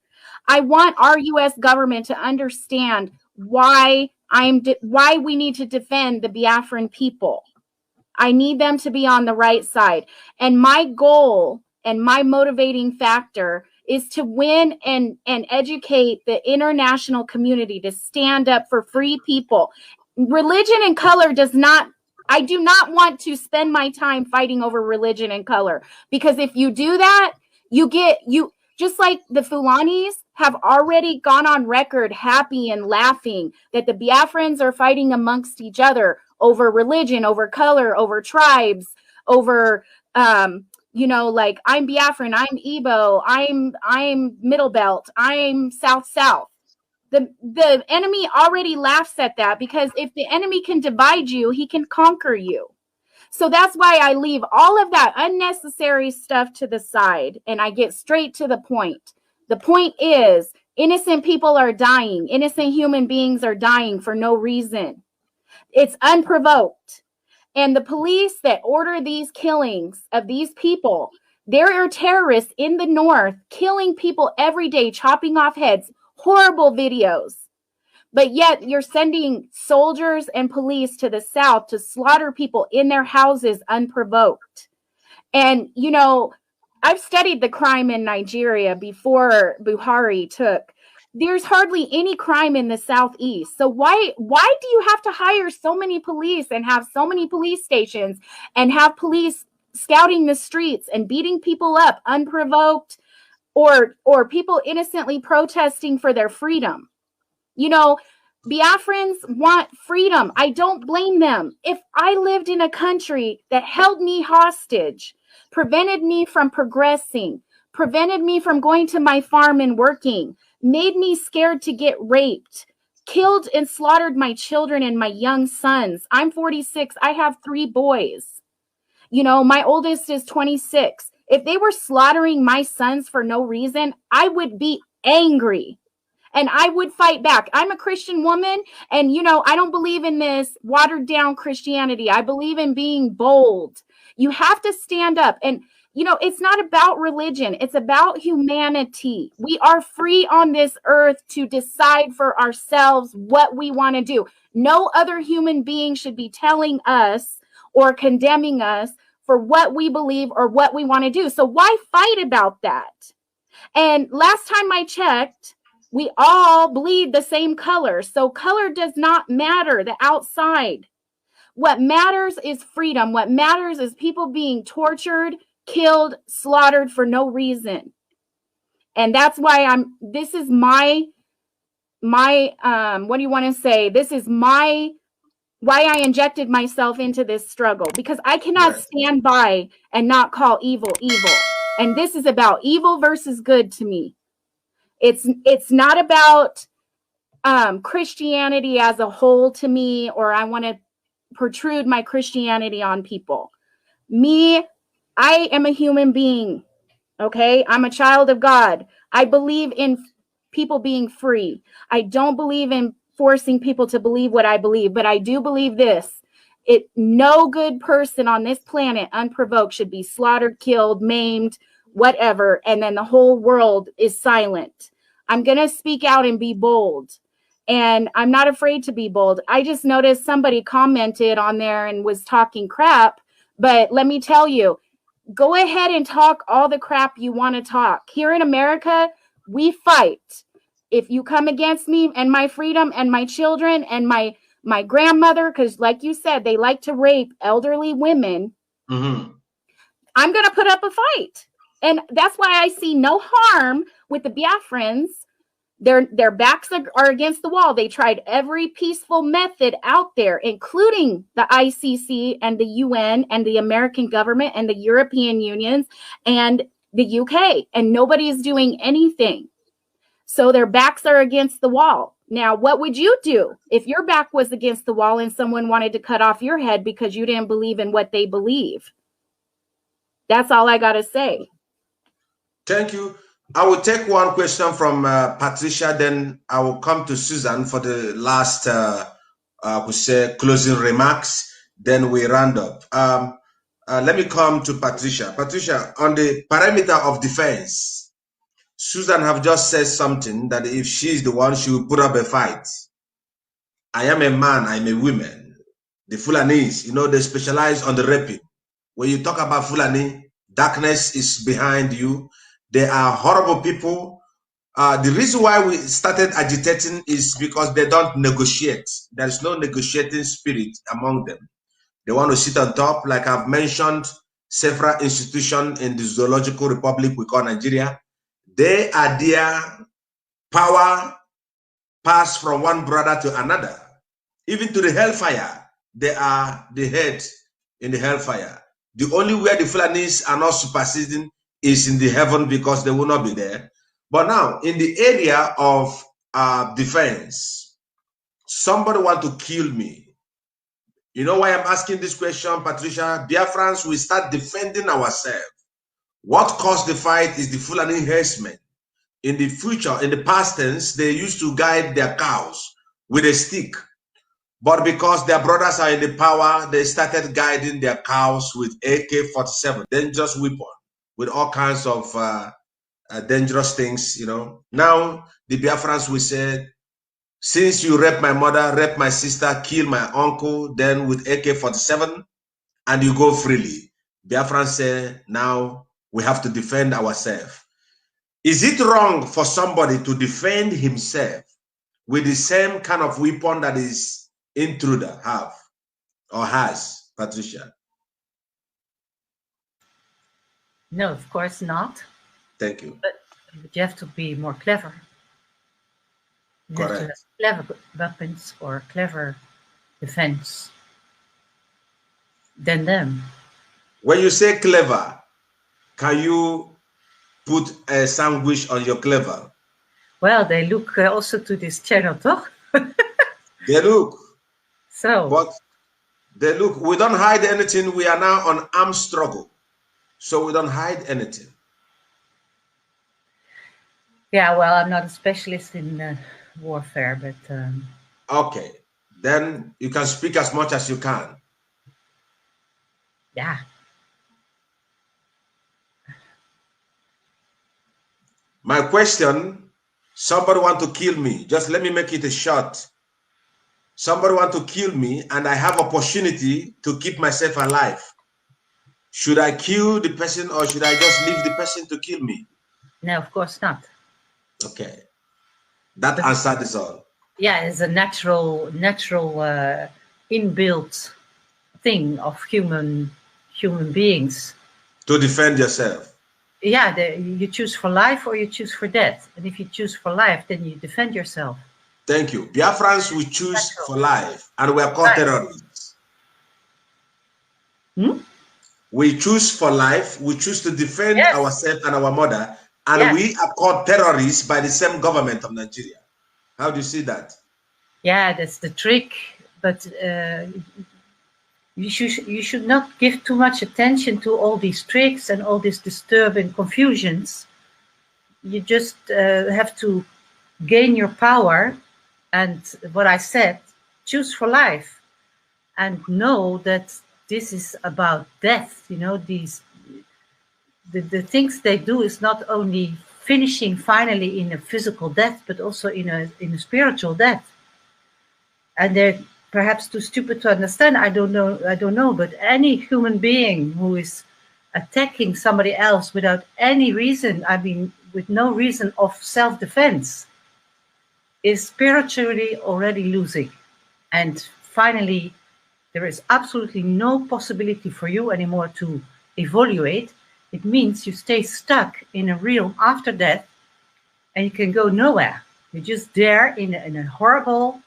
I want our U.S. government to understand why we need to defend the Biafran people. I need them to be on the right side. And my goal and my motivating factor is to win and educate the international community to stand up for free people. Religion and color does not, I do not want to spend my time fighting over religion and color, because if you do that, you just like the Fulanis have already gone on record happy and laughing that the Biafrans are fighting amongst each other over religion, over color, over tribes, over, you know, like I'm Biafran, I'm Igbo, I'm Middle Belt, I'm South. The enemy already laughs at that, because if the enemy can divide you, he can conquer you. So that's why I leave all of that unnecessary stuff to the side and I get straight to the point. The point is, innocent people are dying. Innocent human beings are dying for no reason. It's unprovoked. And the police that order these killings of these people, there are terrorists in the north killing people every day, chopping off heads, horrible videos. But yet you're sending soldiers and police to the south to slaughter people in their houses unprovoked. And, you know, I've studied the crime in Nigeria before Buhari took. There's hardly any crime in the southeast. So why do you have to hire so many police and have so many police stations and have police scouting the streets and beating people up unprovoked, or people innocently protesting for their freedom? You know, Biafrans want freedom. I don't blame them. If I lived in a country that held me hostage, prevented me from progressing, prevented me from going to my farm and working, made me scared to get raped, killed and slaughtered my children and my young sons. I'm 46. I have 3 boys. You know, my oldest is 26. If they were slaughtering my sons for no reason, I would be angry. And I would fight back. I'm a Christian woman, and, you know, I don't believe in this watered down Christianity. I believe in being bold. You have to stand up. And, you know, it's not about religion. It's about humanity. We are free on this earth to decide for ourselves what we want to do. No other human being should be telling us or condemning us for what we believe or what we want to do. So why fight about that? And last time I checked, we all bleed the same color. So color does not matter, the outside. What matters is freedom. What matters is people being tortured, killed, slaughtered for no reason. And that's why this is my what do you want to say? This is why I injected myself into this struggle, because I cannot stand by and not call evil evil. And this is about evil versus good to me. It's not about Christianity as a whole to me, or I want to protrude my Christianity on people. Me, I am a human being, okay? I'm a child of God. I believe in people being free. I don't believe in forcing people to believe what I believe, but I do believe this. No good person on this planet, unprovoked, should be slaughtered, killed, maimed, whatever, and then the whole world is silent. I'm going to speak out and be bold. And I'm not afraid to be bold. I just noticed somebody commented on there and was talking crap. But let me tell you, go ahead and talk all the crap you want to talk. Here in America, we fight. If you come against me and my freedom and my children and my grandmother, because like you said, they like to rape elderly women, I'm going to put up a fight. And that's why I see no harm with the Biafrans. Their backs are against the wall. They tried every peaceful method out there, including the ICC and the UN and the American government and the European Unions and the UK, and nobody is doing anything. So their backs are against the wall. Now, what would you do if your back was against the wall and someone wanted to cut off your head because you didn't believe in what they believe? That's all I got to say. Thank you. I will take one question from Patricia, then I will come to Susan for the last we say closing remarks, then we round up. Let me come to Patricia. Patricia, on the perimeter of defense, Susan have just said something that if she's the one, she will put up a fight. I am a man, I'm a woman. The Fulanis, you know, they specialize on the raping. When you talk about Fulani, darkness is behind you. They are horrible people. The reason why we started agitating is because they don't negotiate. There is no negotiating spirit among them. They want to sit on top, like I've mentioned, several institutions in the zoological republic we call Nigeria. They are there, power pass from one brother to another. Even to the hellfire, they are the head in the hellfire. The only way the Fulanis are not superseding is in the heaven because they will not be there. But now, in the area of defense, somebody want to kill me. You know why I'm asking this question, Patricia? Biafrans, we start defending ourselves. What caused the fight is the Fulani herdsmen. In the future, in the past tense, they used to guide their cows with a stick. But because their brothers are in the power, they started guiding their cows with AK-47, dangerous weapon, with all kinds of dangerous things, you know. Now, the Biafrans will say, since you rape my mother, rape my sister, kill my uncle, then with AK-47, and you go freely. Biafrans say, now we have to defend ourselves. Is it wrong for somebody to defend himself with the same kind of weapon that his intruder have or has, Patricia? No, of course not. Thank you. But you have to be more clever. You Correct. have to have clever weapons or clever defense than them. When you say clever, can you put a sandwich on your clever? Well, they look also to this channel, toch? They look. So. But they look. We don't hide anything. We are now on armed struggle. So we don't hide anything. Yeah, well, I'm not a specialist in warfare, but... Okay. Then you can speak as much as you can. Yeah. My question, somebody want to kill me. Just let me make it a short. Somebody want to kill me and I have opportunity to keep myself alive. Should I kill the person or should I just leave the person to kill me? No, of course not. Okay. That answer is all. Yeah, it's a natural inbuilt thing of human beings. To defend yourself. Yeah, you choose for life or you choose for death. And if you choose for life, then you defend yourself. Thank you. Biafrans, we choose for life, and we are called terrorists. We choose for life. We choose to defend ourselves and our mother, and we are called terrorists by the same government of Nigeria. How do you see that? Yeah, that's the trick. But you should not give too much attention to all these tricks and all these disturbing confusions. You just have to gain your power. And what I said, choose for life and know that this is about death. You know, the things they do is not only finishing finally in a physical death, but also in a spiritual death. And they're perhaps too stupid to understand. I don't know, but any human being who is attacking somebody else without any reason, I mean, with no reason of self-defense, is spiritually already losing. And finally, there is absolutely no possibility for you anymore to evaluate. It means you stay stuck in a realm after death and you can go nowhere. You're just there in a horrible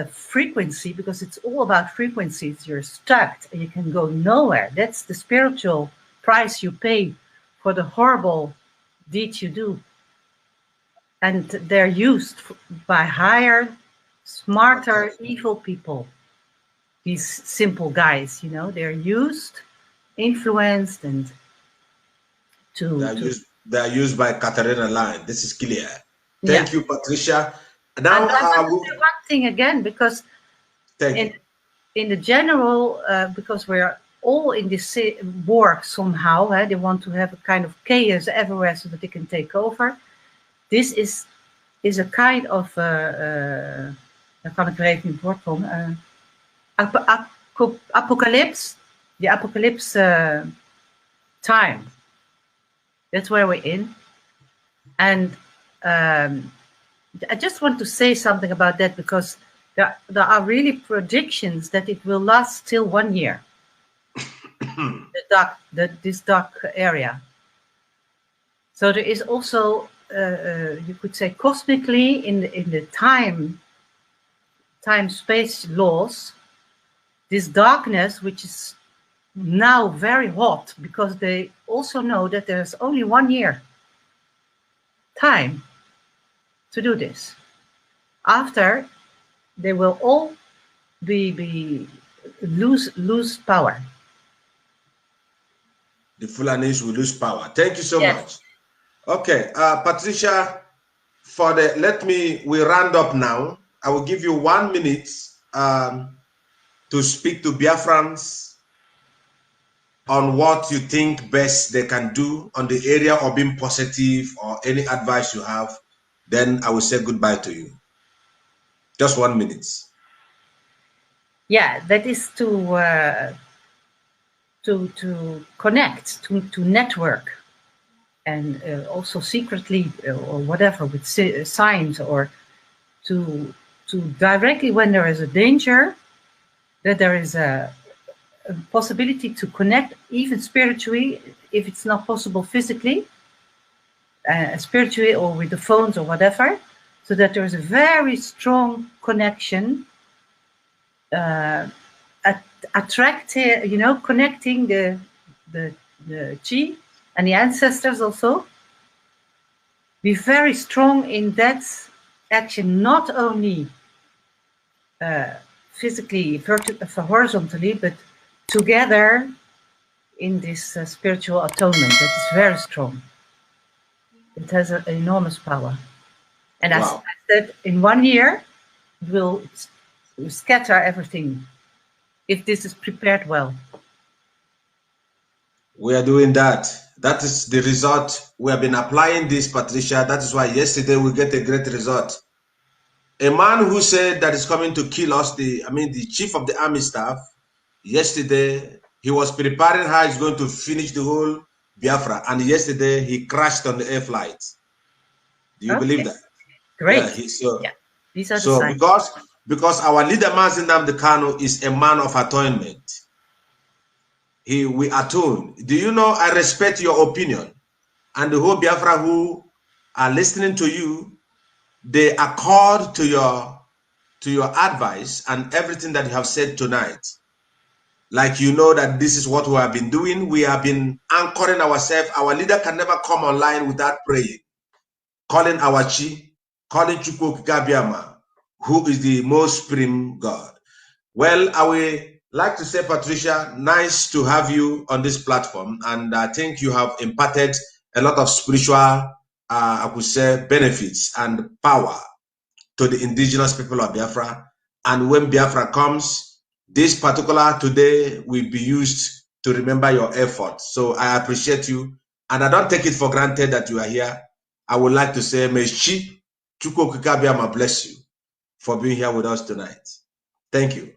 frequency, because it's all about frequencies. You're stuck and you can go nowhere. That's the spiritual price you pay for the horrible deeds you do. And they're used by higher, smarter, evil people. These simple guys, you know, they're used, influenced, and they're used by Katarina Line. This is clear. Thank you, Patricia. Now, I want to say one thing again, because in the general, because we're all in this war somehow, they want to have a kind of chaos everywhere so that they can take over. This is a kind of, daar kan ik er even in voortkomen, apocalypse, the apocalypse time. That's where we're in. And I just want to say something about that, because there are really predictions that it will last till 1 year. This dark area. So there is also, you could say, cosmically in the time-space laws, this darkness, which is now very hot, because they also know that there's only 1 year time to do this. After, they will all lose power. The Fulanis will lose power. Thank you so much. Okay, Patricia, we round up now. I will give you 1 minute to speak to Biafrans on what you think best they can do on the area of being positive, or any advice you have. Then I will say goodbye to you. Just 1 minute. Yeah, that is to connect, to network, and also secretly or whatever with signs, or to directly, when there is a danger, that there is a possibility to connect, even spiritually, if it's not possible physically, spiritually or with the phones or whatever, so that there is a very strong connection, connecting the chi and the ancestors also. Be very strong in that action, not only physically, horizontally, but together in this spiritual atonement that is very strong. It has an enormous power. And as I said, in 1 year, it will scatter everything, if this is prepared well. We are doing that. That is the result. We have been applying this, Patricia. That is why yesterday we get a great result. A man who said that is coming to kill us, the chief of the army staff, yesterday, he was preparing how he's going to finish the whole Biafra. And yesterday, he crashed on the air flight. Do you believe that? Great. Yeah, These are the signs. Because our leader, Mazi Nnamdi Kanu, is a man of atonement. We atone. Do you know, I respect your opinion. And the whole Biafra who are listening to you, they accord to your advice and everything that you have said tonight. Like, you know that this is what we have been doing. We have been anchoring ourselves. Our leader can never come online without praying, calling our chi, calling Chukwu Gabiama, who is the most supreme God. Well, I will like to say, Patricia, nice to have you on this platform. And I think you have imparted a lot of spiritual, I would say, benefits and power to the indigenous people of Biafra. And when Biafra comes, this particular today will be used to remember your effort. So I appreciate you. And I don't take it for granted that you are here. I would like to say, may Chi Chukwu Kikabiama bless you for being here with us tonight. Thank you.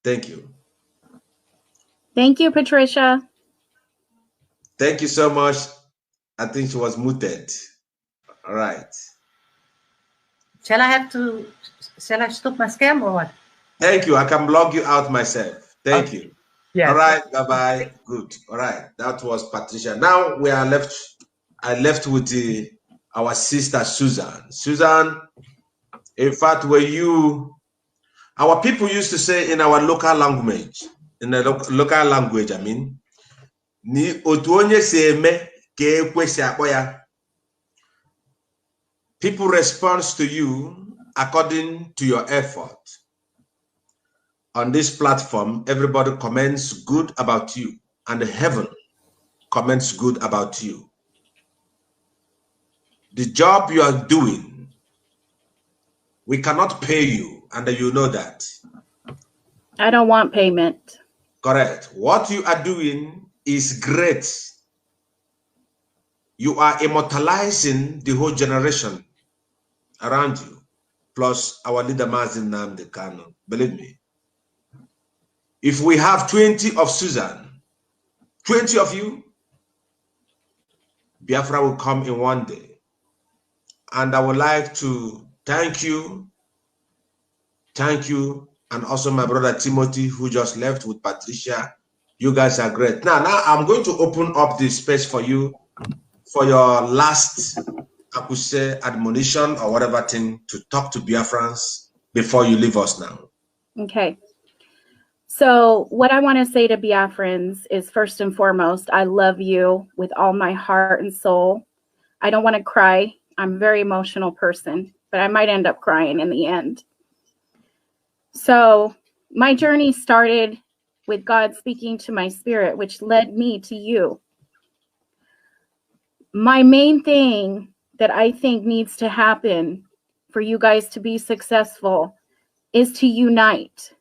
Thank you. Thank you, Patricia. Thank you so much. I think she was muted. All right. Shall I stop my scam or what? Thank you. I can log you out myself. Thank you. Yeah. All right. Bye-bye. Good. All right. That was Patricia. Now we are left. I left with our sister, Susan. Susan, in fact, our people used to say in our local language, I mean, ni otu onye si eme ka ekwesi akpọ ya. People respond to you according to your effort. On this platform, everybody comments good about you, and heaven comments good about you. The job you are doing, we cannot pay you, and you know that. I don't want payment. Correct. What you are doing is great. You are immortalizing the whole generation around you, plus our leader Mazi Nnamdi Kanu. Believe me. If we have 20 of Susan, 20 of you, Biafra will come in one day. And I would like to thank you, and also my brother Timothy, who just left with Patricia. You guys are great. Now I'm going to open up the space for you for your last, I could say, admonition or whatever thing to talk to Biafrans before you leave us now. Okay. So what I want to say to Biafrans is, first and foremost, I love you with all my heart and soul. I don't want to cry. I'm a very emotional person, but I might end up crying in the end. So my journey started with God speaking to my spirit, which led me to you. My main thing that I think needs to happen for you guys to be successful is to unite.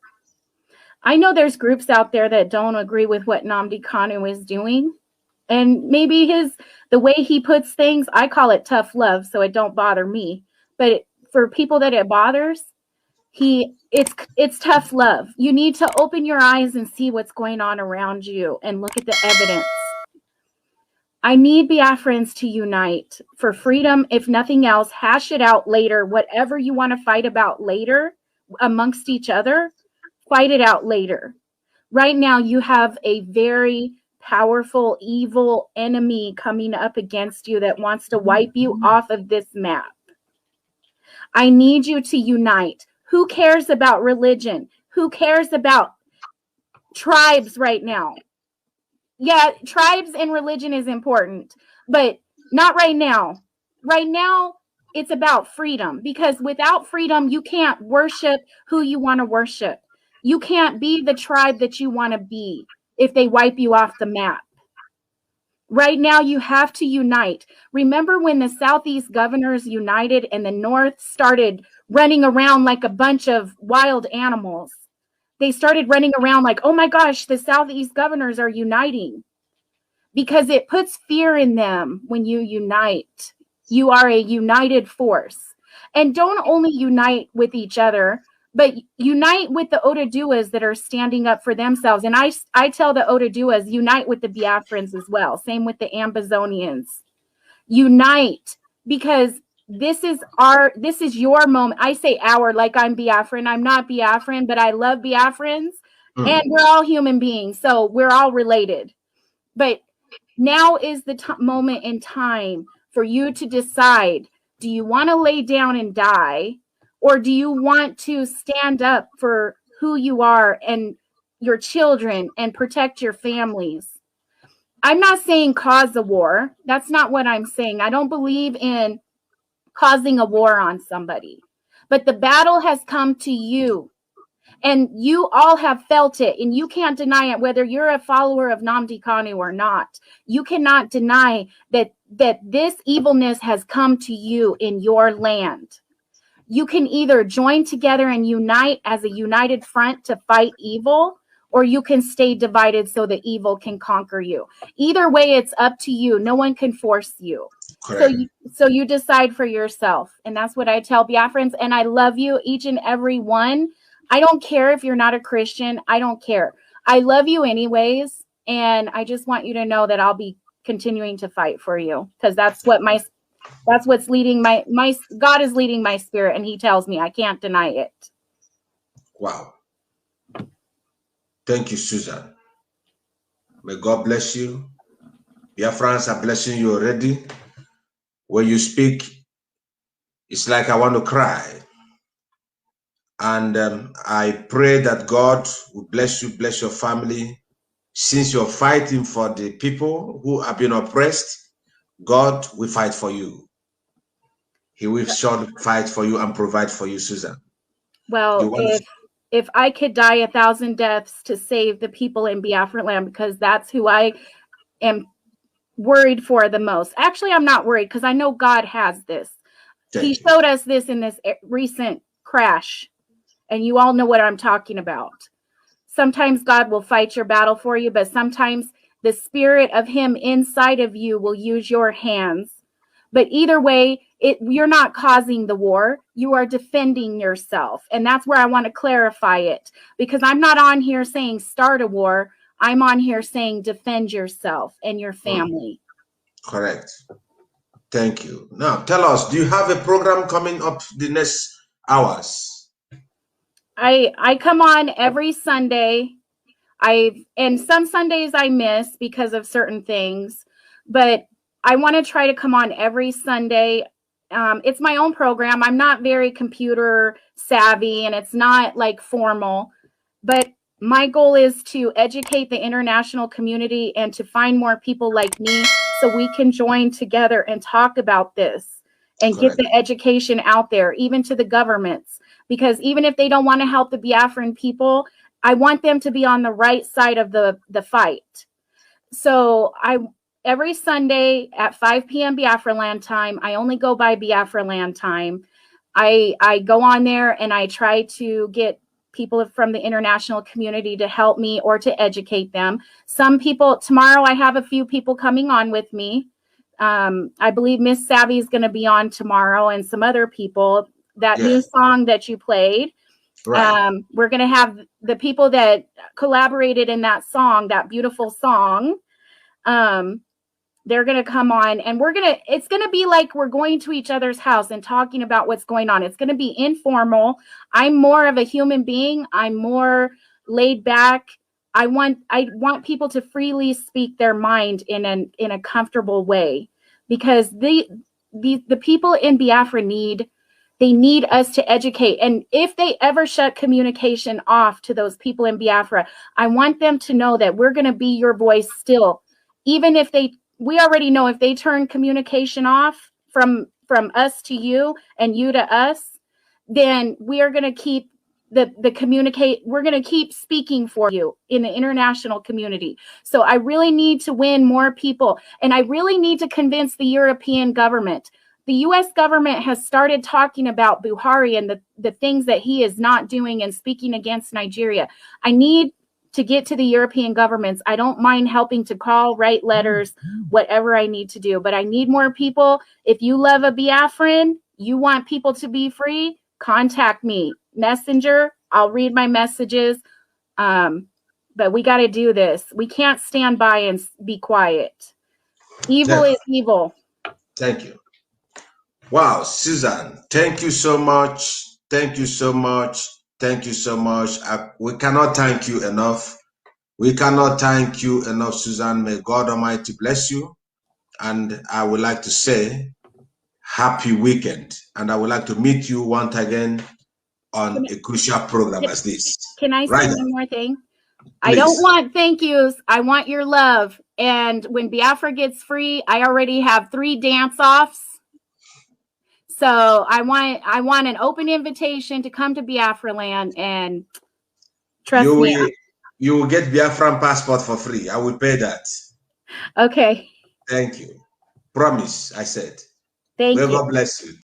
I know there's groups out there that don't agree with what Nnamdi Kanu is doing. And maybe the way he puts things, I call it tough love, so it don't bother me. But for people that it bothers, it's tough love. You need to open your eyes and see what's going on around you and look at the evidence. I need Biafrans to unite for freedom. If nothing else, hash it out later. Whatever you want to fight about later amongst each other, fight it out later. Right now, you have a very powerful, evil enemy coming up against you that wants to wipe you off of this map. I need you to unite. Who cares about religion? Who cares about tribes right now? Yeah, tribes and religion is important, but not right now. Right now, it's about freedom, because without freedom, you can't worship who you want to worship. You can't be the tribe that you want to be if they wipe you off the map. Right now, you have to unite. Remember when the Southeast governors united and the North started running around like a bunch of wild animals? They started running around like, oh my gosh, the Southeast governors are uniting. Because it puts fear in them when you unite. You are a united force. And don't only unite with each other, but unite with the Oduduwas that are standing up for themselves. And I tell the Oduduwas, unite with the Biafrans as well. Same with the Ambazonians. Unite, because this is your moment. I say our like I'm Biafran. I'm not Biafran, but I love Biafrans. And we're all human beings, so we're all related. But now is the moment in time for you to decide, do you want to lay down and die? Or do you want to stand up for who you are and your children and protect your families? I'm not saying cause a war. That's not what I'm saying. I don't believe in causing a war on somebody. But the battle has come to you. And you all have felt it. And you can't deny it, whether you're a follower of Nnamdi Kanu or not. You cannot deny that this evilness has come to you in your land. You can either join together and unite as a united front to fight evil, or you can stay divided so the evil can conquer you. Either way, it's up to you. No one can force you. So you decide for yourself. And that's what I tell Biafrans. And I love you, each and every one. I don't care if you're not a Christian. I don't care. I love you anyways. And I just want you to know that I'll be continuing to fight for you, because that's what's leading my God is leading my spirit, and he tells me I can't deny it. Wow. Thank you, Susan. May God bless you. Biafrans are blessing you already. When you speak, it's like I want to cry. And I pray that God will bless you, bless your family. Since you're fighting for the people who have been oppressed, God will fight for you. He will surely fight for you and provide for you, Susan. Well, if I could die 1,000 deaths to save the people in Biafra land, because that's who I am worried for the most. Actually, I'm not worried, because I know God has this. He showed us this in this recent crash, and you all know what I'm talking about. Sometimes God will fight your battle for you, but sometimes the spirit of him inside of you will use your hands. But either way, you're not causing the war. You are defending yourself. And that's where I want to clarify it, because I'm not on here saying start a war. I'm on here saying defend yourself and your family. Correct. Thank you. Now, tell us, do you have a program coming up the next hours? I come on every Sunday. And some Sundays I miss because of certain things, but I want to try to come on every Sunday. It's my own program. I'm not very computer savvy and it's not like formal, but my goal is to educate the international community and to find more people like me so we can join together and talk about this and Correct. get the education out there, even to the governments, because even if they don't want to help the Biafran people, I want them to be on the right side of the fight. So every Sunday at 5 p.m. Biafra land time, I only go by Biafra land time. I go on there and I try to get people from the international community to help me or to educate them. Some people, tomorrow I have a few people coming on with me. I believe Miss Savvy is going to be on tomorrow and some other people. That new song that you played. Right. We're going to have the people that collaborated in that song, that beautiful song. They're going to come on and it's going to be like we're going to each other's house and talking about what's going on. It's going to be informal. I'm more of a human being. I'm more laid back. I want people to freely speak their mind in a comfortable way, because the people in Biafra need us to educate. And if they ever shut communication off to those people in Biafra, I want them to know that we're going to be your voice still. Even if we already know if they turn communication off from us to you and you to us, then we are going to keep we're going to keep speaking for you in the international community. So I really need to win more people, and I really need to convince the European government. The U.S. government has started talking about Buhari and the things that he is not doing and speaking against Nigeria. I need to get to the European governments. I don't mind helping to call, write letters, whatever I need to do, but I need more people. If you love a Biafran, you want people to be free, contact me. Messenger, I'll read my messages. But we got to do this. We can't stand by and be quiet. Evil is evil. Thank you. Wow, Susan, thank you so much. Thank you so much. Thank you so much. We cannot thank you enough. We cannot thank you enough, Susan. May God Almighty bless you. And I would like to say happy weekend. And I would like to meet you once again on a crucial program as this. Can I say one more thing? Please. I don't want thank yous. I want your love. And when Biafra gets free, I already have 3 dance-offs. So I want an open invitation to come to Biafra land, and trust me. You will get Biafran passport for free. I will pay that. Okay. Thank you. Promise, I said. Thank you. God bless you.